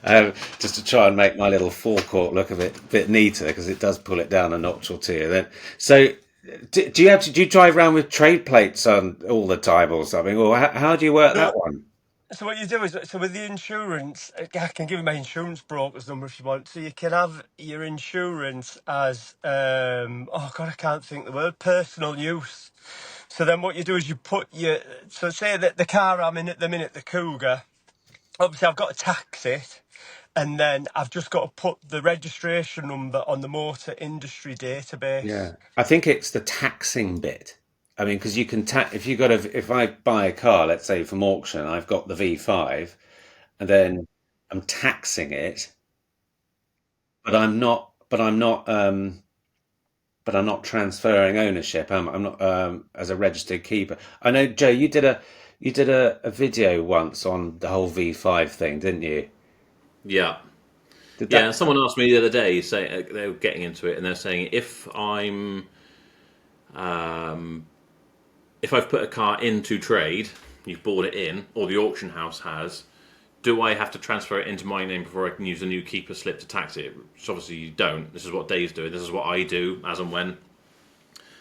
and, just to try and make my little forecourt look a bit neater, because it does pull it down a notch or two. Then, so do you drive around with trade plates on all the time or something, or how do you work that So, one? so what you do is, so with the insurance, I can give you my insurance broker's number if you want. So you can have your insurance as, oh God, I can't think the word, personal use. So then what you do is you put your, so say that the car I'm in at the minute, the Cougar, obviously I've got to tax it, and then I've just got to put the registration number on the motor industry database. Yeah, I think it's the taxing bit. I mean, because you can if you got if I buy a car, let's say from auction, I've got the V5, and then I'm taxing it, but I'm not transferring ownership. I'm not as a registered keeper. I know, Joe, you did a video once on the whole V5 thing, didn't you? Yeah. Did Yeah, that? and someone asked me the other day, say they were getting into it, and they're saying if I've put a car into trade, you've bought it in, or the auction house has, do I have to transfer it into my name before I can use a new keeper slip to tax it? Which obviously you don't. This is what Dave's doing. This is what I do as and when,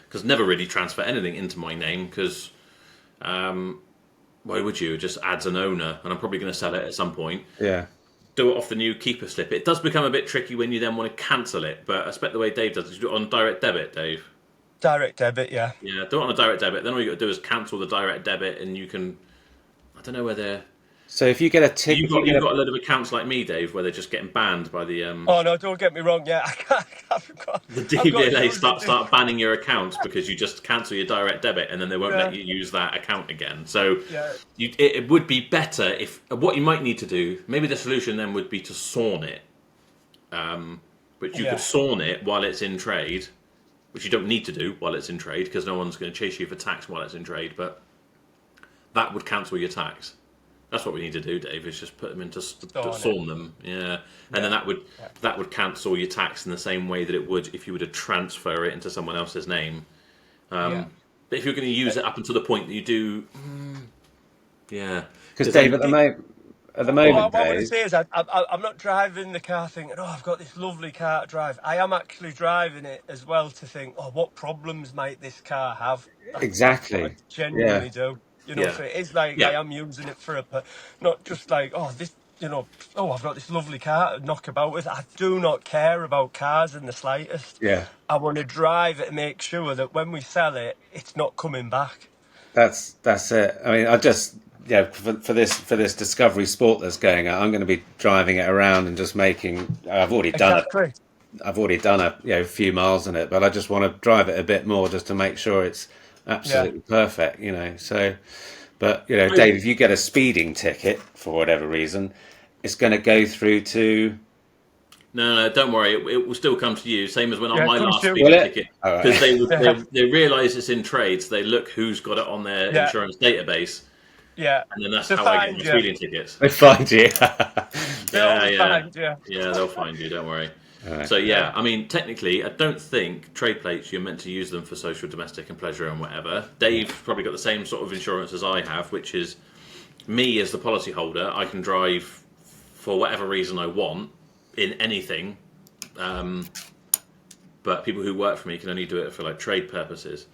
because never really transfer anything into my name, because why would you? It just adds an owner, and I'm probably going to sell it at some point. Yeah. Do it off the new keeper slip. It does become a bit tricky when you then want to cancel it, but I expect the way Dave does it, you do it on direct debit, Dave. Direct debit, yeah. Yeah, do it on a direct debit. Then all you got to do is cancel the direct debit, and you can. I don't know whether So if you get a tick, if you get you've a got a load of accounts like me, Dave, where they're just getting banned by Oh no, don't get me wrong. Yeah, the I've got DVLA used it. start banning your accounts because you just cancel your direct debit, and then they won't let Yeah, you use that account again. So yeah, it would be better if what you might need to do. Maybe the solution then would be to sawn it, which you could yeah, sawn it while it's in trade, which you don't need to do while it's in trade because no one's going to chase you for tax while it's in trade. But that would cancel your tax. That's what we need to do, Dave. Is just put them into Stone it. sawn them, yeah, and then Yeah, yeah, that would cancel your tax in the same way that it would if you were to transfer it into someone else's name. yeah. But if you're going to use Uh, it up until the point that you do, yeah, because because Dave, then at the Well, moment, what I want to Dave. say is I'm not driving the car thinking, oh, I've got this lovely car to drive. I am actually driving it as well to think, oh, what problems might this car have? That's what I Exactly. Yeah. genuinely do. yeah, So it is like I yeah, am using it for not just like, oh, this, oh, I've got this lovely car to knock about with. I do not care about cars in the slightest. Yeah. I want to drive it and make sure that when we sell it, it's not coming back. That's it. I mean, I just for this Discovery Sport that's going out, I'm going to be driving it around and just making. Exactly. I've already done a few miles in it, but I just want to drive it a bit more just to make sure it's Yeah. absolutely perfect. So, but I, Dave, if you get a speeding ticket for whatever reason, it's going to go through to. no, don't worry. It will still come to you. Same as when on Yeah, my comes last to. Will speeding it? ticket, All because right. Yeah. they realise it's in trade, so they look who's got it on their Yeah. insurance database, Yeah. and then that's To how I get find my you. speeding tickets. I find you. They Yeah, always yeah, find you. yeah. They'll find you. Don't worry. All right. So Yeah. yeah, I mean, technically, I don't think trade plates you're meant to use them for social, domestic, and pleasure and whatever. Dave's probably got the same sort of insurance as I have, which is me as the policy holder. I can drive for whatever reason I want in anything, but people who work for me can only do it for like trade purposes.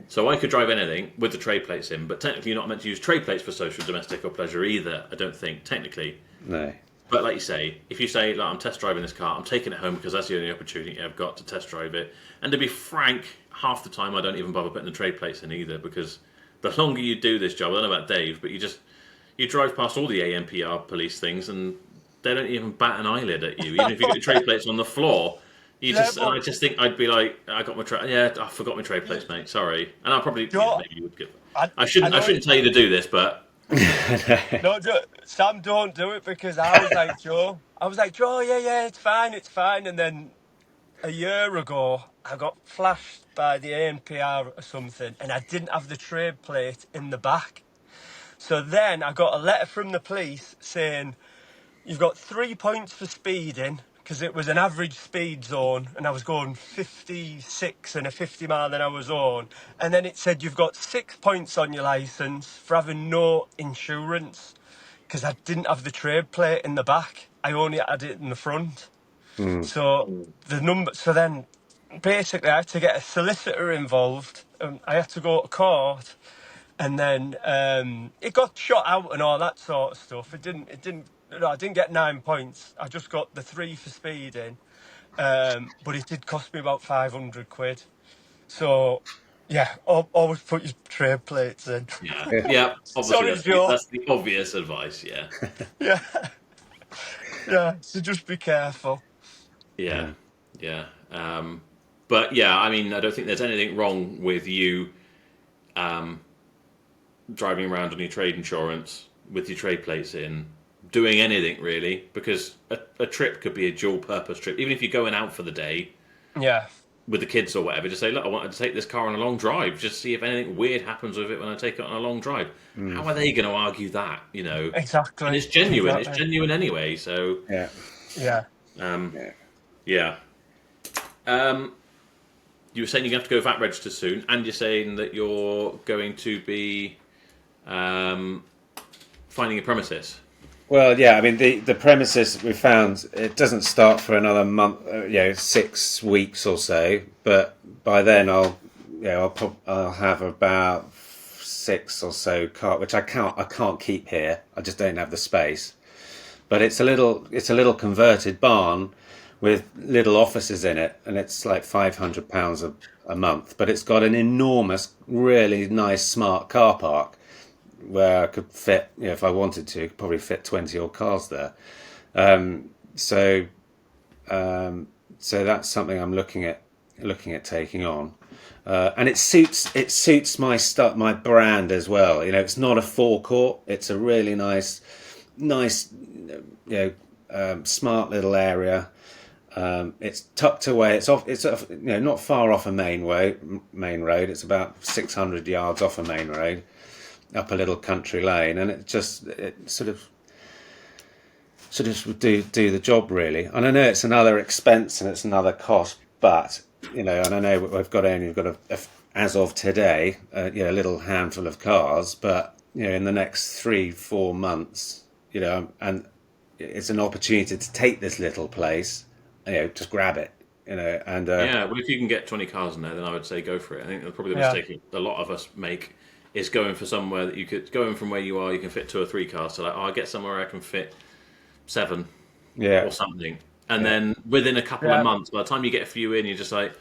So I could drive anything with the trade plates in, but technically you're not meant to use trade plates for social, domestic, or pleasure either. I don't think technically. No. But like you say, if you say, like, I'm test driving this car, I'm taking it home because that's the only opportunity I've got to test drive it. And to be frank, half the time I don't even bother putting the trade plates in either, because the longer you do this job, I don't know about Dave, but you drive past all the AMPR police things and they don't even bat an eyelid at you. Even if you get the trade plates on the floor, Yeah, And but I just think I'd be like, I got my I forgot my trade plates, mate. Sorry, and I'll probably, you know, maybe you would give. I I know shouldn't tell you to do this, but no, Sam, don't do it because I was like Joe. I was like Joe, yeah, it's fine. And then a year ago, I got flashed by the ANPR or something, and I didn't have the trade plate in the back. So then I got a letter from the police saying you've got 3 points for speeding because it was an average speed zone and I was going 56 in a 50-mile-an-hour zone. And then it said you've got 6 points on your licence for having no insurance because I didn't have the trade plate in the back. I only had it in the front. So so then basically I had to get a solicitor involved. I had to go to court, and then it got shot out and all that sort of stuff. No, I didn't get 9 points. I just got the 3 for speeding, but it did cost me about 500 quid. So yeah, always put your trade plates in. yeah. Obviously, Sorry, Joe. that's the obvious advice. Yeah, Yeah, yeah. So just be careful. yeah, Yeah. yeah. But yeah, I mean, I don't think there's anything wrong with you driving around on your trade insurance with your trade plates in, doing anything really, because a trip could be a dual purpose trip. Even if you're going out for the day Yeah, with the kids or whatever, just say, look, I want to take this car on a long drive, just see if anything weird happens with it when I take it on a long drive. How are they going to argue that, And exactly, it's genuine. It's exactly. genuine anyway. So, Yeah. Yeah. Yeah. yeah. You were saying you're going to have to go VAT register soon, and you're saying that you're going to be finding a premises. Well, yeah. I mean, the premises we found, it doesn't start for another month, 6 weeks or so. But by then, I'll have about 6 or so cars, which I can't keep here. I just don't have the space. But it's a little converted barn with little offices in it, and it's like £500 a month. But it's got an enormous, really nice, smart car park where I could fit, if I wanted to, could probably fit 20 odd cars there. So so that's something I'm looking at taking on. And it suits my brand as well. It's not a forecourt. It's a really nice, smart little area. It's tucked away. It's not far off a main road. It's about 600 yards off a main road, up a little country lane, and it sort of would do the job really. And I know it's another expense and it's another cost, but and I know we've got as of today, a little handful of cars, but in the next 3-4 months, and it's an opportunity to take this little place, just grab it, and Yeah, well, if you can get 20 cars in there, then I would say go for it. I think that's probably the Yeah. mistake a lot of us make is going for somewhere that you could go in from where you are. You can fit 2 or 3 cars. So like, I get somewhere I can fit 7 yeah, or something, and yeah, then within a couple of Yeah. months, by the time you get a few in, you're just like,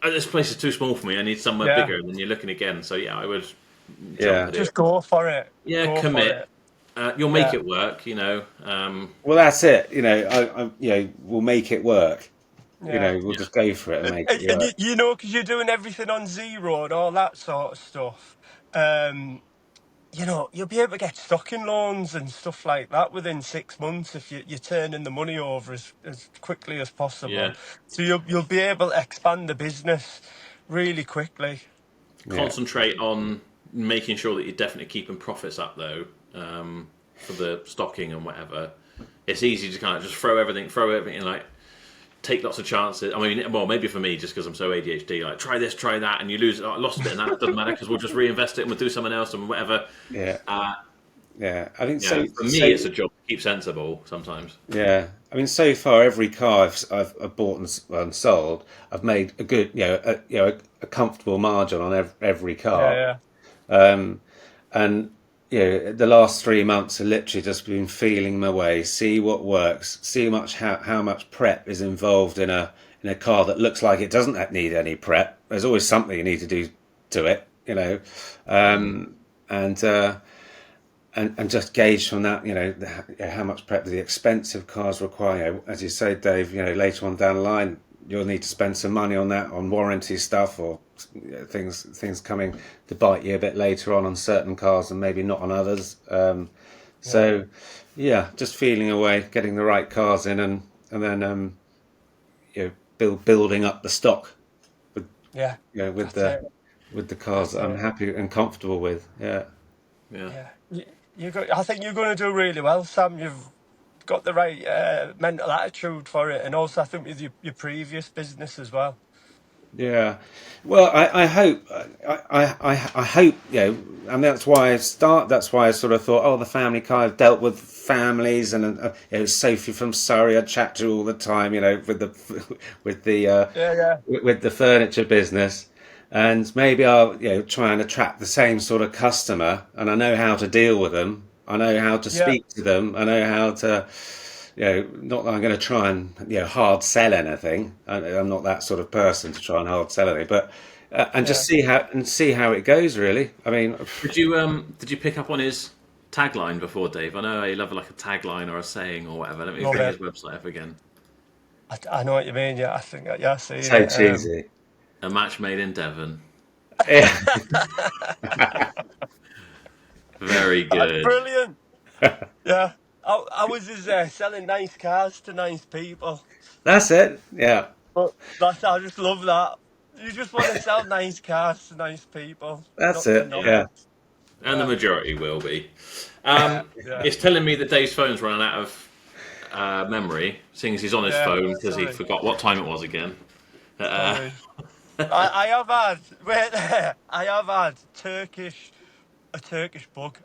oh, this place is too small for me. I need somewhere Yeah. bigger. And then you're looking again. So yeah, I would jump yeah. at it. Just go for it. Yeah, Go for commit. it. You'll make Yeah. it work. Well, that's it. We'll make it work. Yeah. We'll Yeah, just go for it and make it And work. because you're doing everything on zero and all that sort of stuff, you'll be able to get stocking loans and stuff like that within 6 months if you're turning the money over as quickly as yeah. possible. So you'll be able to expand the business really quickly. Yeah, Concentrate on making sure that you're definitely keeping profits up though, for the stocking and whatever. It's easy to kind of just throw everything, like take lots of chances. I mean, well, maybe for me, just because I'm so ADHD, like try this, try that, and you lose. I lost a bit in that. It doesn't matter because we'll just reinvest it and we'll do something else and whatever. yeah, yeah. I think Yeah, so. for me, it's a job to keep sensible sometimes. Yeah, I mean, so far every car I've bought and sold, I've made a good, a comfortable margin on every car. Yeah, And the last 3 months have literally just been feeling my way, see what works, see how much prep is involved in a car that looks like it doesn't need any prep. There's always something you need to do to it, and and just gauge from that, how much prep do the expensive cars require. As you say, Dave, later on down the line, you'll need to spend some money on that, on warranty stuff, or things coming to bite you a bit later on certain cars and maybe not on others. Yeah. So yeah, just feeling away, getting the right cars in, and then building up the stock with Yeah. with That's it. the cars That's that I'm it. happy and comfortable with. Yeah. Yeah. Yeah. I think you're going to do really well, Sam. You've got the right mental attitude for it, and also I think with your previous business as well. Yeah, well, I hope, I hope, and that's why I start. That's why I sort of thought, oh, the family car. I've dealt with families, and Sophie from Surrey, I chat to all the time, with the with the Yeah, yeah, with the furniture business, and maybe I'll try and attract the same sort of customer, and I know how to deal with them. I know how to yeah, speak to them. I know how to not that I'm going to try and hard sell anything. I'm not that sort of person to try and hard sell anything, but and just yeah. see how it goes. Really, I mean, Did you pick up on his tagline before, Dave? I know he loved like a tagline or a saying or whatever. Let me Love bring it. his website up again. I know what you mean. Yeah, I think yeah, I've seen so it. cheesy. A match made in Devon. Yeah, Very That's good. brilliant. Yeah, I was just selling nice cars to nice people, that's it. Yeah, but I just love that. You just want to sell nice cars to nice people, that's not to it. Yeah. Yeah, knobheads. And the Yeah, majority will be. yeah, yeah, It's telling me that Dave's phone's running out of memory, seeing as he's on his yeah. phone because he Sorry, forgot what time it was again. Uh, sorry. I have had wait there. I have had a Turkish bug.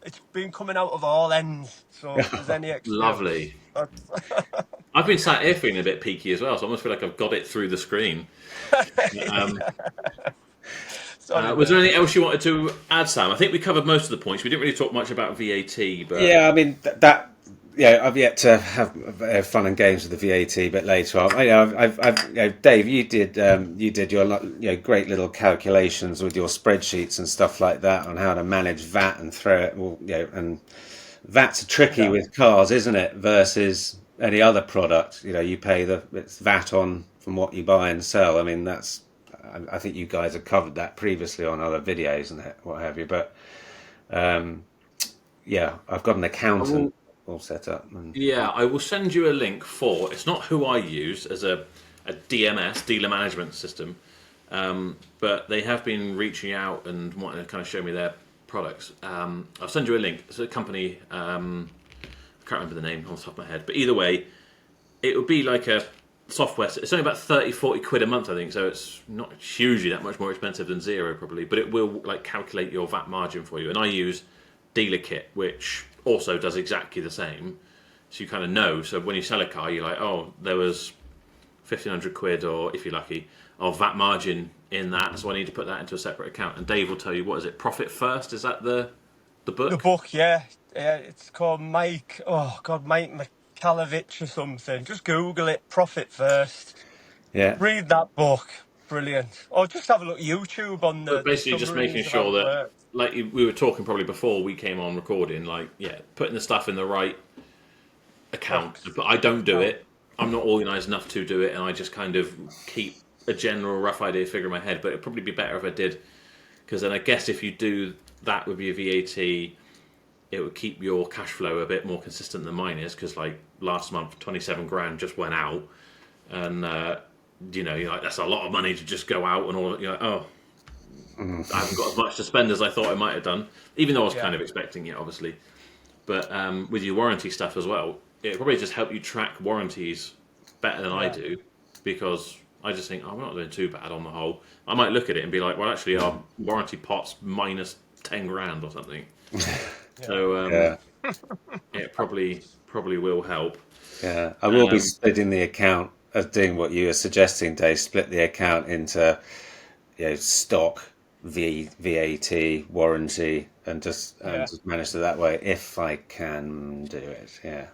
It's been coming out of all ends. So if there's any excuse, Lovely. I've been sat here feeling a bit peaky as well, so I almost feel like I've got it through the screen. Um, sorry, was there mate. anything else you wanted to add, Sam? I think we covered most of the points. We didn't really talk much about VAT, but yeah. I mean that. Yeah, I've yet to have fun and games with the VAT a bit later on. Dave, you did your great little calculations with your spreadsheets and stuff like that on how to manage VAT and throw it. Well, and VAT's tricky Yeah, with cars, isn't it? Versus any other product. You pay it's VAT on from what you buy and sell. I mean, that's. I think you guys have covered that previously on other videos and what have you. But yeah, I've got an I accountant will. all set up. And Yeah, I will send you a link for. It's not who I use as a DMS dealer management system, but they have been reaching out and wanting to kind of show me their products. I'll send you a link. It's a company. I can't remember the name off the top of my head, but either way, it would be like a software. It's only about 30, 40 quid a month, I think, so it's not hugely that much more expensive than zero probably, but it will like calculate your VAT margin for you. And I use Dealer Kit, which also does exactly the same. So you kind of know. So when you sell a car, you're like, oh, there was 1,500 quid, or if you're lucky, of VAT margin in that. So I need to put that into a separate account. And Dave will tell you, what is it? Profit First? Is that the the book? book. Yeah, yeah. It's called Mike. Oh God, Mike McCallavich or something. Just Google it. Profit First. yeah, Read that book. Brilliant. Or just have a look at YouTube on But the basically, just making summaries of how sure it that, works. like we were talking probably before we came on recording, like yeah, putting the stuff in the right account. Box. But I don't do Account. it. I'm not organised enough to do it, and I just kind of keep a general rough idea figure in my head. But it'd probably be better if I did, because then I guess if you do that with your VAT, it would keep your cash flow a bit more consistent than mine is. Because like last month, 27 grand just went out, and you're like, that's a lot of money to just go out, and all. You're like, oh, I haven't got as much to spend as I thought I might have done, even though I was Yeah. kind of expecting it, obviously. But with your warranty stuff as well, it probably just help you track warranties better than I Yeah. do, because I just think, oh, we're not doing too bad on the whole. I might look at it and be like, well, actually, our warranty pot's minus 10 grand or something. Yeah. So yeah, it probably will help. yeah. I will be Um, splitting the account of doing what you were suggesting, Dave. Split the account into stock, VAT, warranty, and just Yeah. manage it that way if I can do it. Yeah,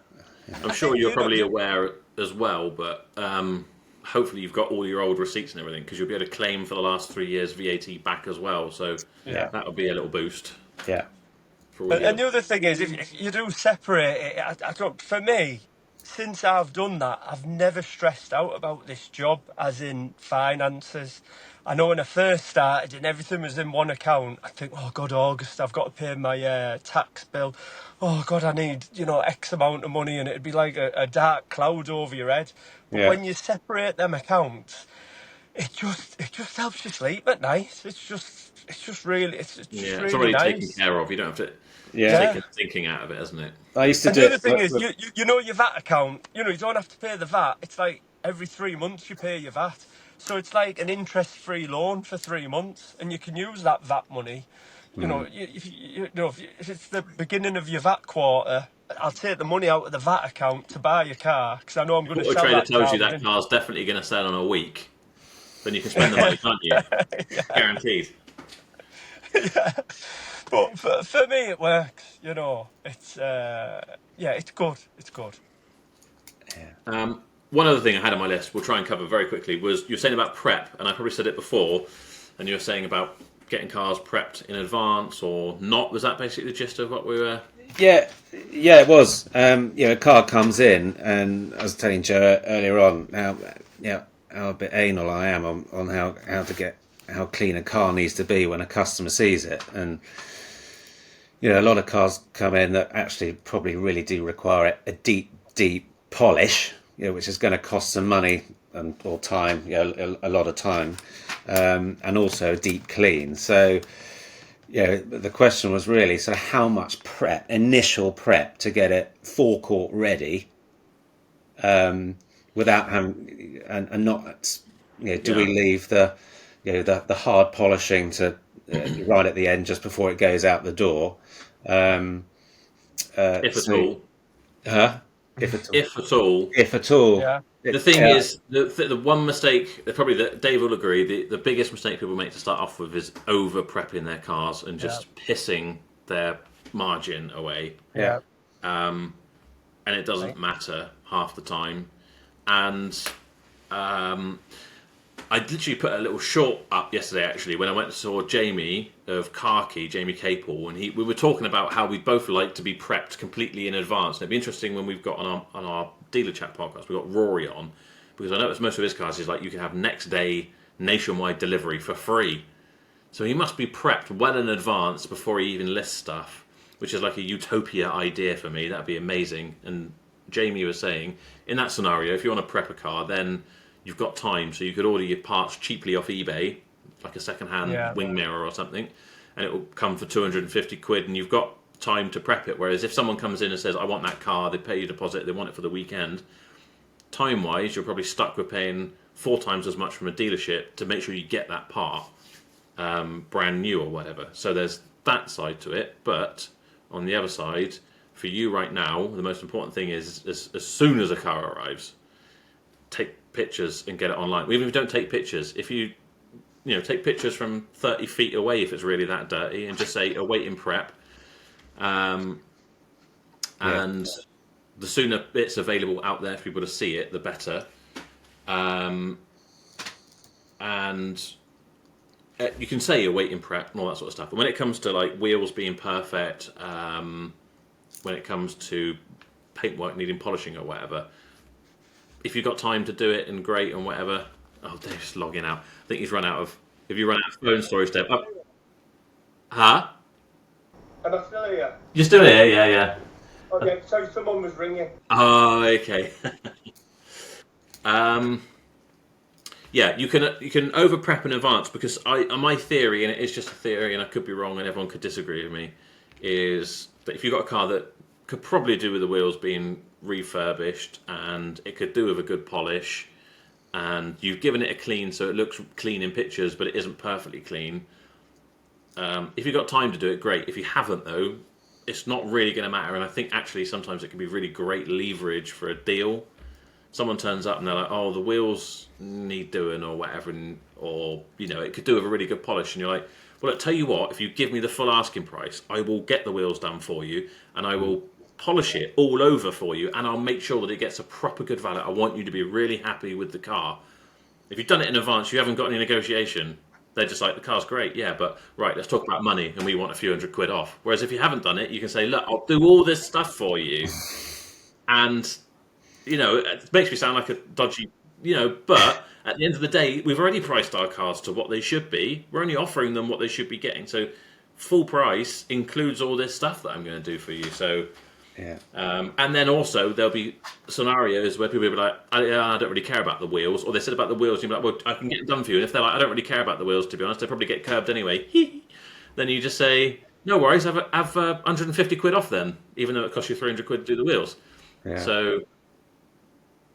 I'm I sure think you're you know probably you. aware as well, but hopefully you've got all your old receipts and everything, because you'll be able to claim for the last 3 years VAT back as well. So Yeah. that'll be a little boost yeah, for all And your. the other thing is, if you do separate it, I don't. For me, since I've done that, I've never stressed out about this job, as in finances. I know when I first started and everything was in one account, I think, oh God, August, I've got to pay my tax bill. Oh God, I need, X amount of money, and it'd be like a dark cloud over your head. But Yeah. when you separate them accounts, it just helps you sleep at night. It's just Yeah, it's really already taken nice. care of. You don't have to Yeah. take Yeah. the thinking out of it, hasn't it? I used to And do the it. other thing is, you know your VAT account. You don't have to pay the VAT. It's like every 3 months you pay your VAT. So it's like an interest-free loan for 3 months, and you can use that VAT money. If it's the beginning of your VAT quarter, I'll take the money out of the VAT account to buy your car because I know I'm going to Auto sell Trader that tells car you that within. car's definitely going to sell in a week. Then you can spend the money, can't you? Guaranteed. Yeah. But for me, it works. It's it's good. It's good. One other thing I had on my list, we'll try and cover very quickly, was you were saying about prep, and I probably said it before, and you were saying about getting cars prepped in advance or not. Was that basically the gist of what we were? Yeah, yeah, it was. A car comes in, and I was telling Joe earlier on how a bit anal I am on how clean a car needs to be when a customer sees it, and a lot of cars come in that actually probably really do require a deep polish, which is going to cost some money and or time, a lot of time, and also a deep clean. So the question was really, so how much initial prep to get it forecourt ready, without having, and not, do we Yeah, leave the hard polishing to right at the end just before it goes out the door? Um, if at so, all. huh? If at all, If at all. if at all, Yeah. The thing yeah, is, the one mistake, probably that Dave will agree, the biggest mistake people make to start off with is over prepping their cars and Yeah. just pissing their margin away. yeah, Yeah. And it doesn't Right. matter half the time. And I literally put a little short up yesterday, actually, when I went and saw Jamie of Carkey, Jamie Capel, and we were talking about how we both like to be prepped completely in advance. And it'd be interesting when we've got on our dealer chat podcast, we've got Rory on, because I noticed most of his cars is like you can have next day nationwide delivery for free. So he must be prepped well in advance before he even lists stuff, which is like a utopia idea for me. That'd be amazing. And Jamie was saying, in that scenario, if you want to prep a car, then you've got time. So you could order your parts cheaply off eBay, like a second-hand Yeah. wing mirror or something, and it will come for 250 quid, and you've got time to prep it. Whereas if someone comes in and says, I want that car, they pay you a deposit, they want it for the weekend, time-wise, you're probably stuck with paying 4 times as much from a dealership to make sure you get that part brand new or whatever. So there's that side to it. But on the other side, for you right now, the most important thing is as soon as a car arrives, take pictures and get it online. Even if you don't take pictures, if you take pictures from 30 feet away if it's really that dirty, and just say awaiting prep, yeah, and the sooner it's available out there for people to see it, the better. And you can say awaiting prep and all that sort of stuff. But when it comes to like wheels being perfect, when it comes to paintwork needing polishing or whatever, if you've got time to do it and great and whatever. Oh, Dave's logging out. I think he's run out of. If you run out of phone storage, Dave. Oh, huh? Am I still here? You're still here? Yeah, yeah. Okay, so someone was ringing. Oh, okay. Yeah, you can over prep in advance because my theory, and it is just a theory, and I could be wrong, and everyone could disagree with me, is that if you've got a car that could probably do with the wheels being refurbished, and it could do with a good polish, and you've given it a clean so it looks clean in pictures, but it isn't perfectly clean. If you've got time to do it, great. If you haven't, though, it's not really going to matter. And I think actually sometimes it can be really great leverage for a deal. Someone turns up and they're like, "Oh, the wheels need doing or whatever," or it could do with a really good polish, and you're like, "Well, I tell you what, if you give me the full asking price, I will get the wheels done for you, and I will polish it all over for you, and I'll make sure that it gets a proper good valet. I want you to be really happy with the car." If you've done it in advance, you haven't got any negotiation. They're just like, the car's great, yeah, but right, let's talk about money, and we want a few £100 off. Whereas if you haven't done it, you can say, look, I'll do all this stuff for you, and it makes me sound like a dodgy, but at the end of the day, we've already priced our cars to what they should be. We're only offering them what they should be getting. So full price includes all this stuff that I'm going to do for you. So, Yeah. and then also there'll be scenarios where people will be like, I don't really care about the wheels, or they said about the wheels, and you'll be like, well, I can get them done for you. And if they're like, I don't really care about the wheels, to be honest, they probably get curbed anyway. Then you just say, no worries, have 150 quid off then, even though it costs you 300 quid to do the wheels. Yeah. So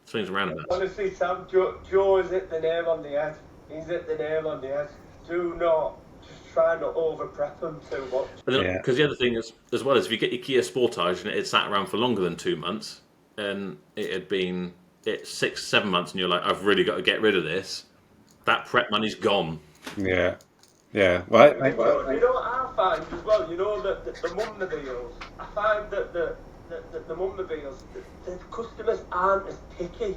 swings around about. Honestly, Sam, Joe has hit the nail on the head. He's hit the nail on the head. Do not just try not over prep them too much. Because the other thing is, as well, is if you get your Kia Sportage and it had sat around for longer than 2 months, and it had been 6-7 months, and you're like, I've really got to get rid of this, that prep money's gone. Yeah. Yeah. Well, You know what I find as well? You know that the Mummobiles, I find that the Mummobiles, the customers aren't as picky.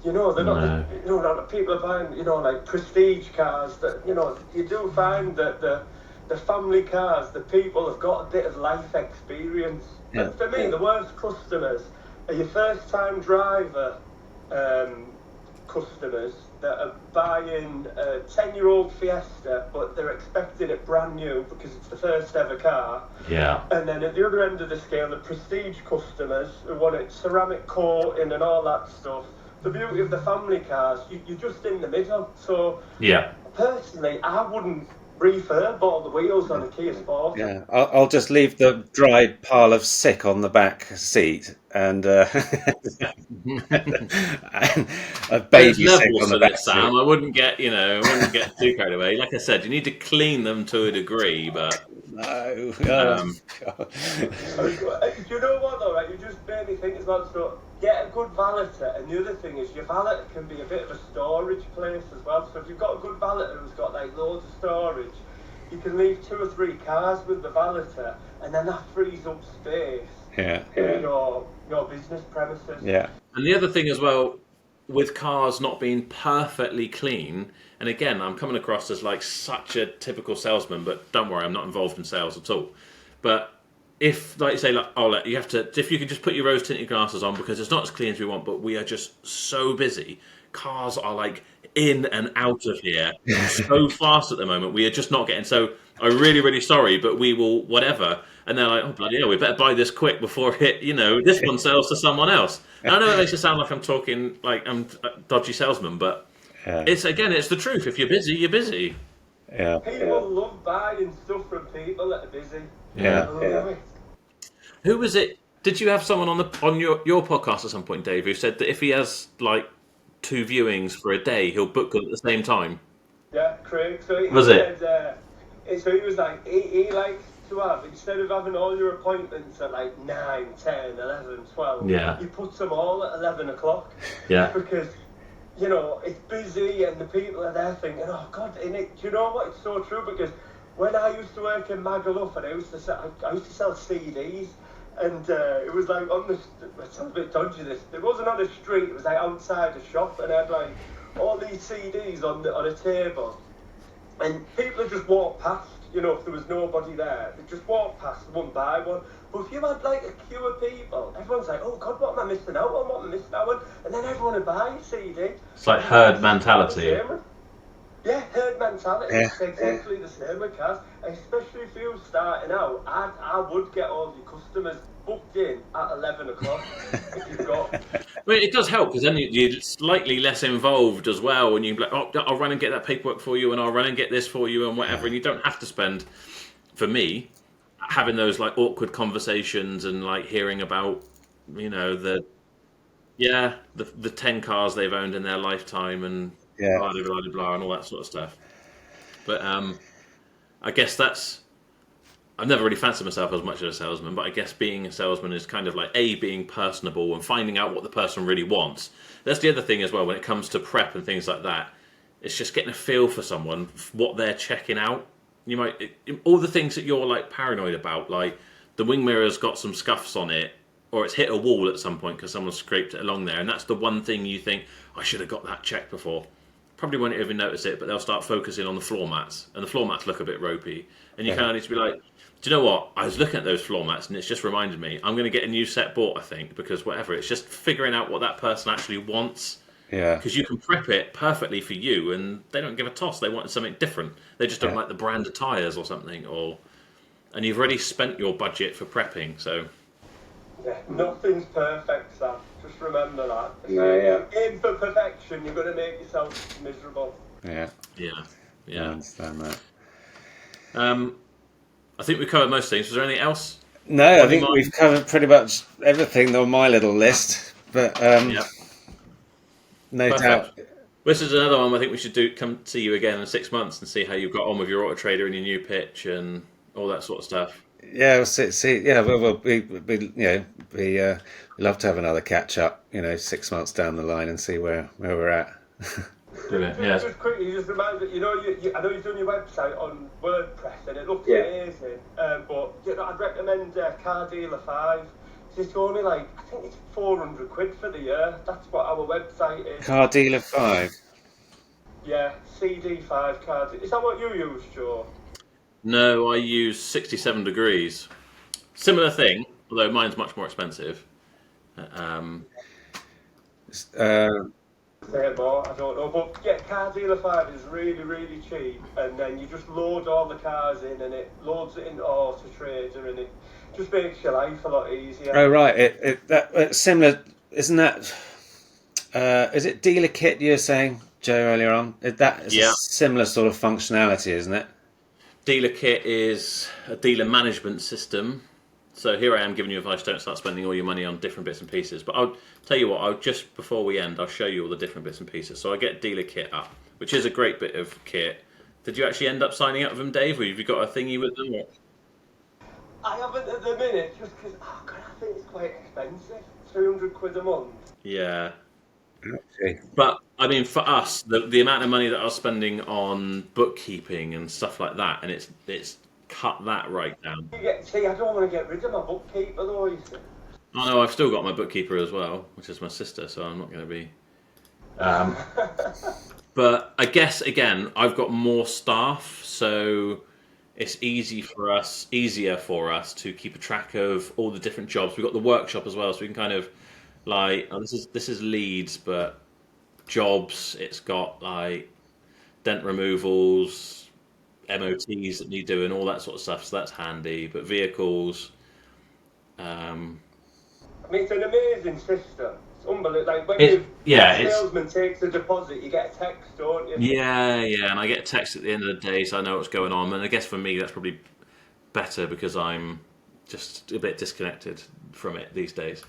They're not. Not people are buying. Like prestige cars. That you do find that the family cars, the people have got a bit of life experience. Yeah. And for me, the worst customers are your first-time driver customers that are buying a 10-year-old Fiesta, but they're expecting it brand new because it's the first ever car. Yeah. And then at the other end of the scale, the prestige customers who want it ceramic coating and all that stuff. The beauty of the family cars, you're just in the middle. So, Yeah. personally, I wouldn't refurb all the wheels on a Kia Sport. yeah. I'll just leave the dried pile of sick on the back seat and, and a There's baby sick levels on the to back this, seat. Sam. I wouldn't get too carried away. Like I said, you need to clean them to a degree, but No. God. Do you know what though, right? You just made me think as well. So get a good valeter, and the other thing is your valeter can be a bit of a storage place as well. So if you've got a good valeter who's got like loads of storage, you can leave 2 or 3 cars with the valeter, and then that frees up space Yeah. in your business premises. Yeah. And the other thing as well, with cars not being perfectly clean, and again, I'm coming across as like such a typical salesman, but don't worry, I'm not involved in sales at all. But if, like you say, you have to, if you can just put your rose tinted glasses on because it's not as clean as we want, but we are just so busy. Cars are like in and out of here so fast at the moment. We are just not getting. So I'm really, really sorry, but we will whatever. And they're like, oh bloody hell, we better buy this quick before this one sells to someone else. And I know it makes it sound like I'm talking like I'm a dodgy salesman, but it's the truth. If you're busy, you're busy. Yeah. People love buying stuff from people that are busy. Yeah. Who was it? Did you have someone on your podcast at some point, Dave, who said that if he has like 2 viewings for a day, he'll book them at the same time? Yeah, Craig. So he Was it? said, so he was like, he likes to have, instead of having all your appointments at like 9, 10, 11, 12, Yeah. he puts them all at 11 o'clock. Yeah. Because, it's busy and the people are there thinking, oh God, do you know what? It's so true because when I used to work in Magaluf and I used to sell CDs. And it was like it sounds a bit dodgy this, it wasn't on the street, it was like outside a shop, and I had like all these CDs on a table, and people would just walk past, if there was nobody there, they'd just walk past one by one. But if you had like a queue of people, everyone's like, oh God, what am I missing out on, and then everyone would buy a CD. It's like herd mentality. Yeah, herd mentality. Yeah. It's exactly the same with cars. Especially if you're starting out, I would get all your customers booked in at 11 o'clock if you've got. It does help because then you're slightly less involved as well, and you're like, oh, I'll run and get that paperwork for you, and I'll run and get this for you, and whatever. And you don't have to spend, for me, having those like awkward conversations and like hearing about, the 10 cars they've owned in their lifetime and blah, blah, blah, blah, and all that sort of stuff. But I guess I've never really fancied myself as much as a salesman, but I guess being a salesman is kind of like being personable and finding out what the person really wants. That's the other thing as well when it comes to prep and things like that. It's just getting a feel for someone, what they're checking out. You might all the things that you're like paranoid about, like the wing mirror's got some scuffs on it, or it's hit a wall at some point because someone scraped it along there, and that's the one thing you think I should have got that checked before. probably won't even notice it, but they'll start focusing on the floor mats, and the floor mats look a bit ropey, and you kind of need to be like, do you know what? I was looking at those floor mats, and it's just reminded me I'm going to get a new set bought, I think, because whatever. It's just figuring out what that person actually wants. Yeah. Because you can prep it perfectly for you, and they don't give a toss. They want something different. They just don't like the brand of tyres or something, and you've already spent your budget for prepping, so. Yeah, nothing's perfect, Sam. Just remember that. If No, you aim for perfection, you're going to make yourself miserable. Yeah. Yeah. I understand that. I think we covered most things. Was there anything else? No, I think we've covered pretty much everything on my little list. But no doubt. This is another one I think we should come see you again in 6 months and see how you've got on with your Auto Trader and your new pitch and all that sort of stuff. Yeah, we'll see. Yeah, we love to have another catch up. 6 months down the line and see where we're at. Brilliant. Just quickly, just remind me. I know you've done your website on WordPress and it looks amazing. But I'd recommend Car Dealer 5. It's only I think it's £400 for the year. That's what our website is. Car Dealer 5. Yeah, CD5 Car Dealer. Is that what you use, Joe? No, I use 67 Degrees. Similar thing, although mine's much more expensive. More, I don't know, but Car Dealer 5 is really, really cheap, and then you just load all the cars in, and it loads it into Auto Trader, and it just makes your life a lot easier. Oh right, it's similar, isn't that? Is it Dealer Kit you were saying, Joe, earlier on? That is a similar sort of functionality, isn't it? Dealer Kit is a dealer management system. So here I am giving you advice, don't start spending all your money on different bits and pieces. But I'll tell you what, just before we end, I'll show you all the different bits and pieces. So I get Dealer Kit up, which is a great bit of kit. Did you actually end up signing up with them, Dave? Or have you got a thingy with them? Or? I haven't at the minute, just because, I think it's quite expensive. £300 a month. Yeah. Okay. But, I mean, for us, the amount of money that I was spending on bookkeeping and stuff like that, and it's cut that right down. See, I don't want to get rid of my bookkeeper though, you see. Oh no, I've still got my bookkeeper as well, which is my sister, so I'm not going to be... But I guess, again, I've got more staff, so it's easier for us to keep a track of all the different jobs. We've got the workshop as well, so we can kind of, this is leads, but jobs, it's got, dent removals, MOTs that need doing, all that sort of stuff, so that's handy. But vehicles, I mean, it's an amazing system. It's unbelievable. When the salesman takes a deposit, you get a text, don't you? Yeah, and I get a text at the end of the day, so I know what's going on. And I guess for me, that's probably better because I'm just a bit disconnected from it these days.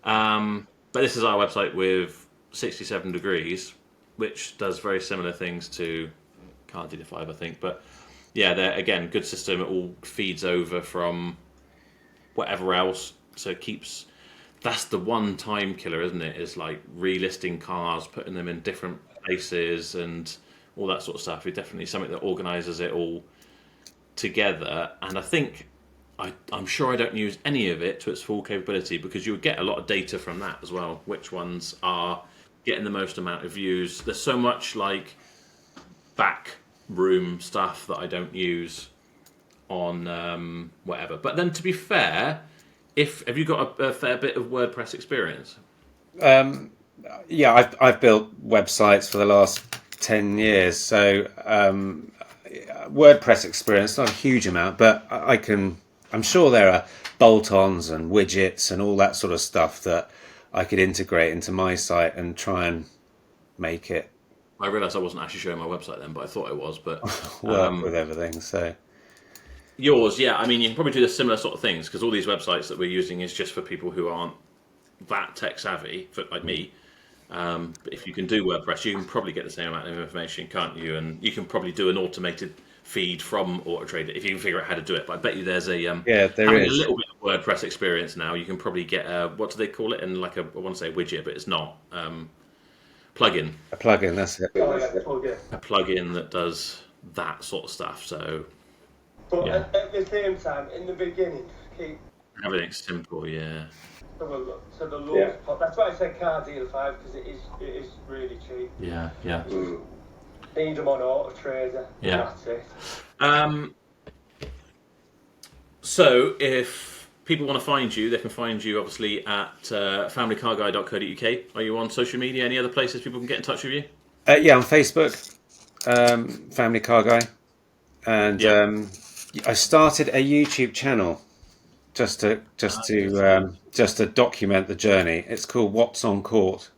But this is our website with 67 Degrees, which does very similar things to Car Dealer 5, I think. But yeah, they're, again, good system. It all feeds over from whatever else, so it keeps... That's the one time killer, isn't it? Is relisting cars, putting them in different places and all that sort of stuff. It's definitely something that organises it all together. And I think, I'm sure I don't use any of it to its full capability, because you'll get a lot of data from that as well. Which ones are getting the most amount of views. There's so much back room stuff that I don't use on whatever. But then, to be fair... have you got a fair bit of WordPress experience? Yeah, I've built websites for the last 10 years, so WordPress experience, not a huge amount, but I'm sure there are bolt-ons and widgets and all that sort of stuff that I could integrate into my site and try and make it. I realised I wasn't actually showing my website then, but I thought it was. But work with everything, so... Yours, yeah. I mean, you can probably do the similar sort of things, because all these websites that we're using is just for people who aren't that tech savvy, like me. But if you can do WordPress, you can probably get the same amount of information, can't you? And you can probably do an automated feed from AutoTrader if you can figure out how to do it. But I bet you there's a having a little bit of WordPress experience now. You can probably get what do they call it? And I want to say widget, but it's not plugin. A plugin, that's it. A plugin that does that sort of stuff. So. But at the same time, in the beginning, keep everything's simple, yeah. To the lowest pot. That's why I said Car Deal 5, because it is really cheap. Yeah. Need them on Auto Trader. Yeah. That's it. So if people want to find you, they can find you obviously at familycarguy.co.uk. Are you on social media? Any other places people can get in touch with you? Yeah, on Facebook, Family Car Guy, and Yeah. I started a YouTube channel just to document the journey. It's called What's on Court.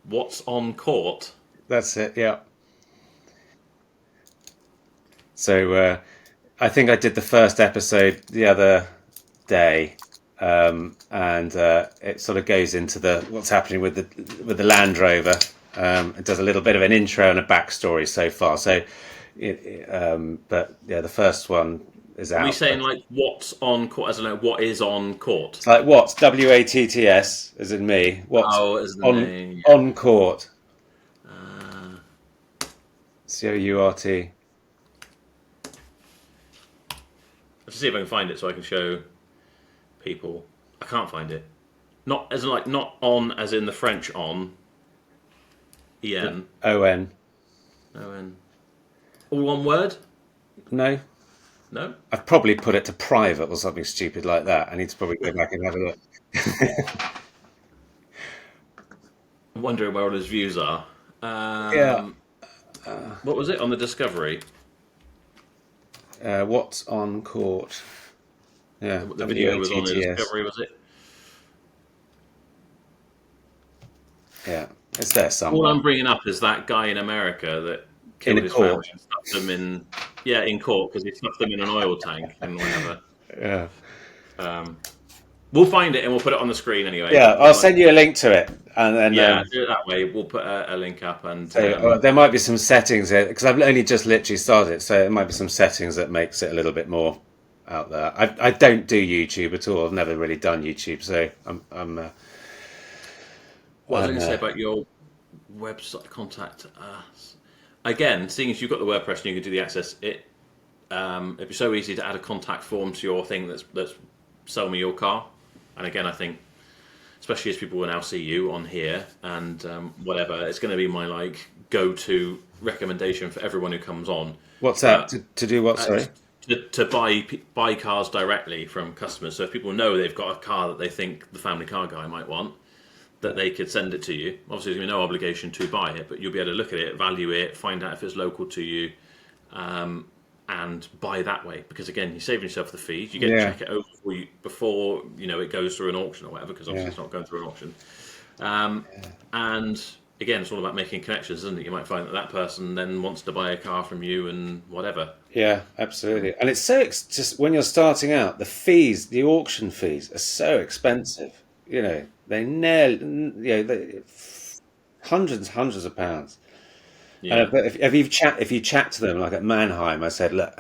What's on court? That's it. Yeah. So I think I did the first episode the other day, and it sort of goes into what's happening with the Land Rover. It does a little bit of an intro and a backstory so far. So, but yeah, the first one is out. Are we saying like what's on court? As in like what is on court? It's like what's WATTS, as in me. What's Oh, is the on name? on court? COURT. Let's see if I can find it so I can show people. I can't find it. Not as in like not on as in the French on. EN. ON. ON. All one word? No. No? I've probably put it to private or something stupid like that. I need to probably go back and have a look. I'm wondering where all his views are. Yeah. What was it on the Discovery? What's on court? Yeah. The video was on the WATTS. Discovery, was it? Yeah. It's there All somewhere. I'm bringing up is that guy in America that killed In a his court. family and stuffed them in court because he stuffed them in an oil tank and whatever. Yeah. We'll find it and we'll put it on the screen anyway. Yeah. I'll send you a link to it, and then Yeah, do it that way. We'll put a link up and so, there might be some settings here because I've only just literally started, so there might be some settings that makes it a little bit more out there. I don't do YouTube at all. I've never really done YouTube, so I'm what was I going to say about your website? Contact us again. Seeing as you've got the WordPress and you can do the access, it'd be so easy to add a contact form to your thing. That's sell me your car. And again, I think, especially as people will now see you on here and whatever, it's going to be my like go-to recommendation for everyone who comes on. What's that to do? What? Sorry. To buy cars directly from customers. So if people know they've got a car that they think the Family Car Guy might want, that they could send it to you. Obviously, there's no obligation to buy it, but you'll be able to look at it, value it, find out if it's local to you, and buy that way. Because again, you're saving yourself the fees. You get to check it over before it goes through an auction or whatever. Because obviously, it's not going through an auction. And again, it's all about making connections, isn't it? You might find that person then wants to buy a car from you and whatever. Yeah, absolutely. And it's so just when you're starting out, the auction fees are so expensive. They hundreds of pounds. Yeah. But if you chat to them like at Mannheim, I said, look,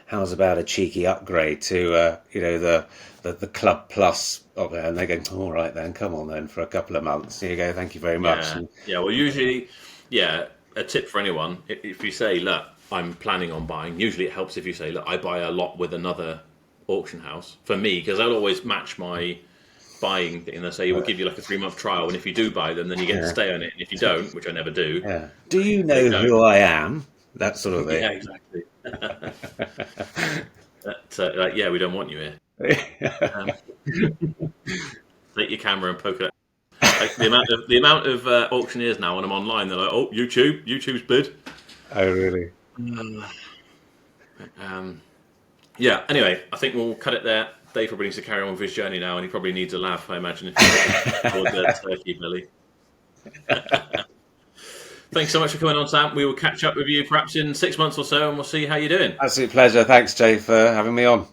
how's about a cheeky upgrade to the Club Plus of it? And they go, all right then, come on then for a couple of months. Here you go, thank you very much. Yeah. Well, usually, a tip for anyone: if you say, look, I'm planning on buying. Usually, it helps if you say, look, I buy a lot with another auction house. For me, because I'll always match my buying thing. They'll say we'll give you like a 3-month trial, and if you do buy them, then you get to stay on it. And if you don't, which I never do, do you know who I am? That sort of thing. Yeah, exactly. We don't want you here. Take your camera and poke it. Like the amount of auctioneers now when I'm online, they're like, "Oh, YouTube's bid." Oh, really? Anyway, I think we'll cut it there. Dave probably needs to carry on with his journey now, and he probably needs a laugh, I imagine, if he's towards turkey belly. Thanks so much for coming on, Sam. We will catch up with you perhaps in 6 months or so, and we'll see how you're doing. Absolute pleasure. Thanks, Jay, for having me on.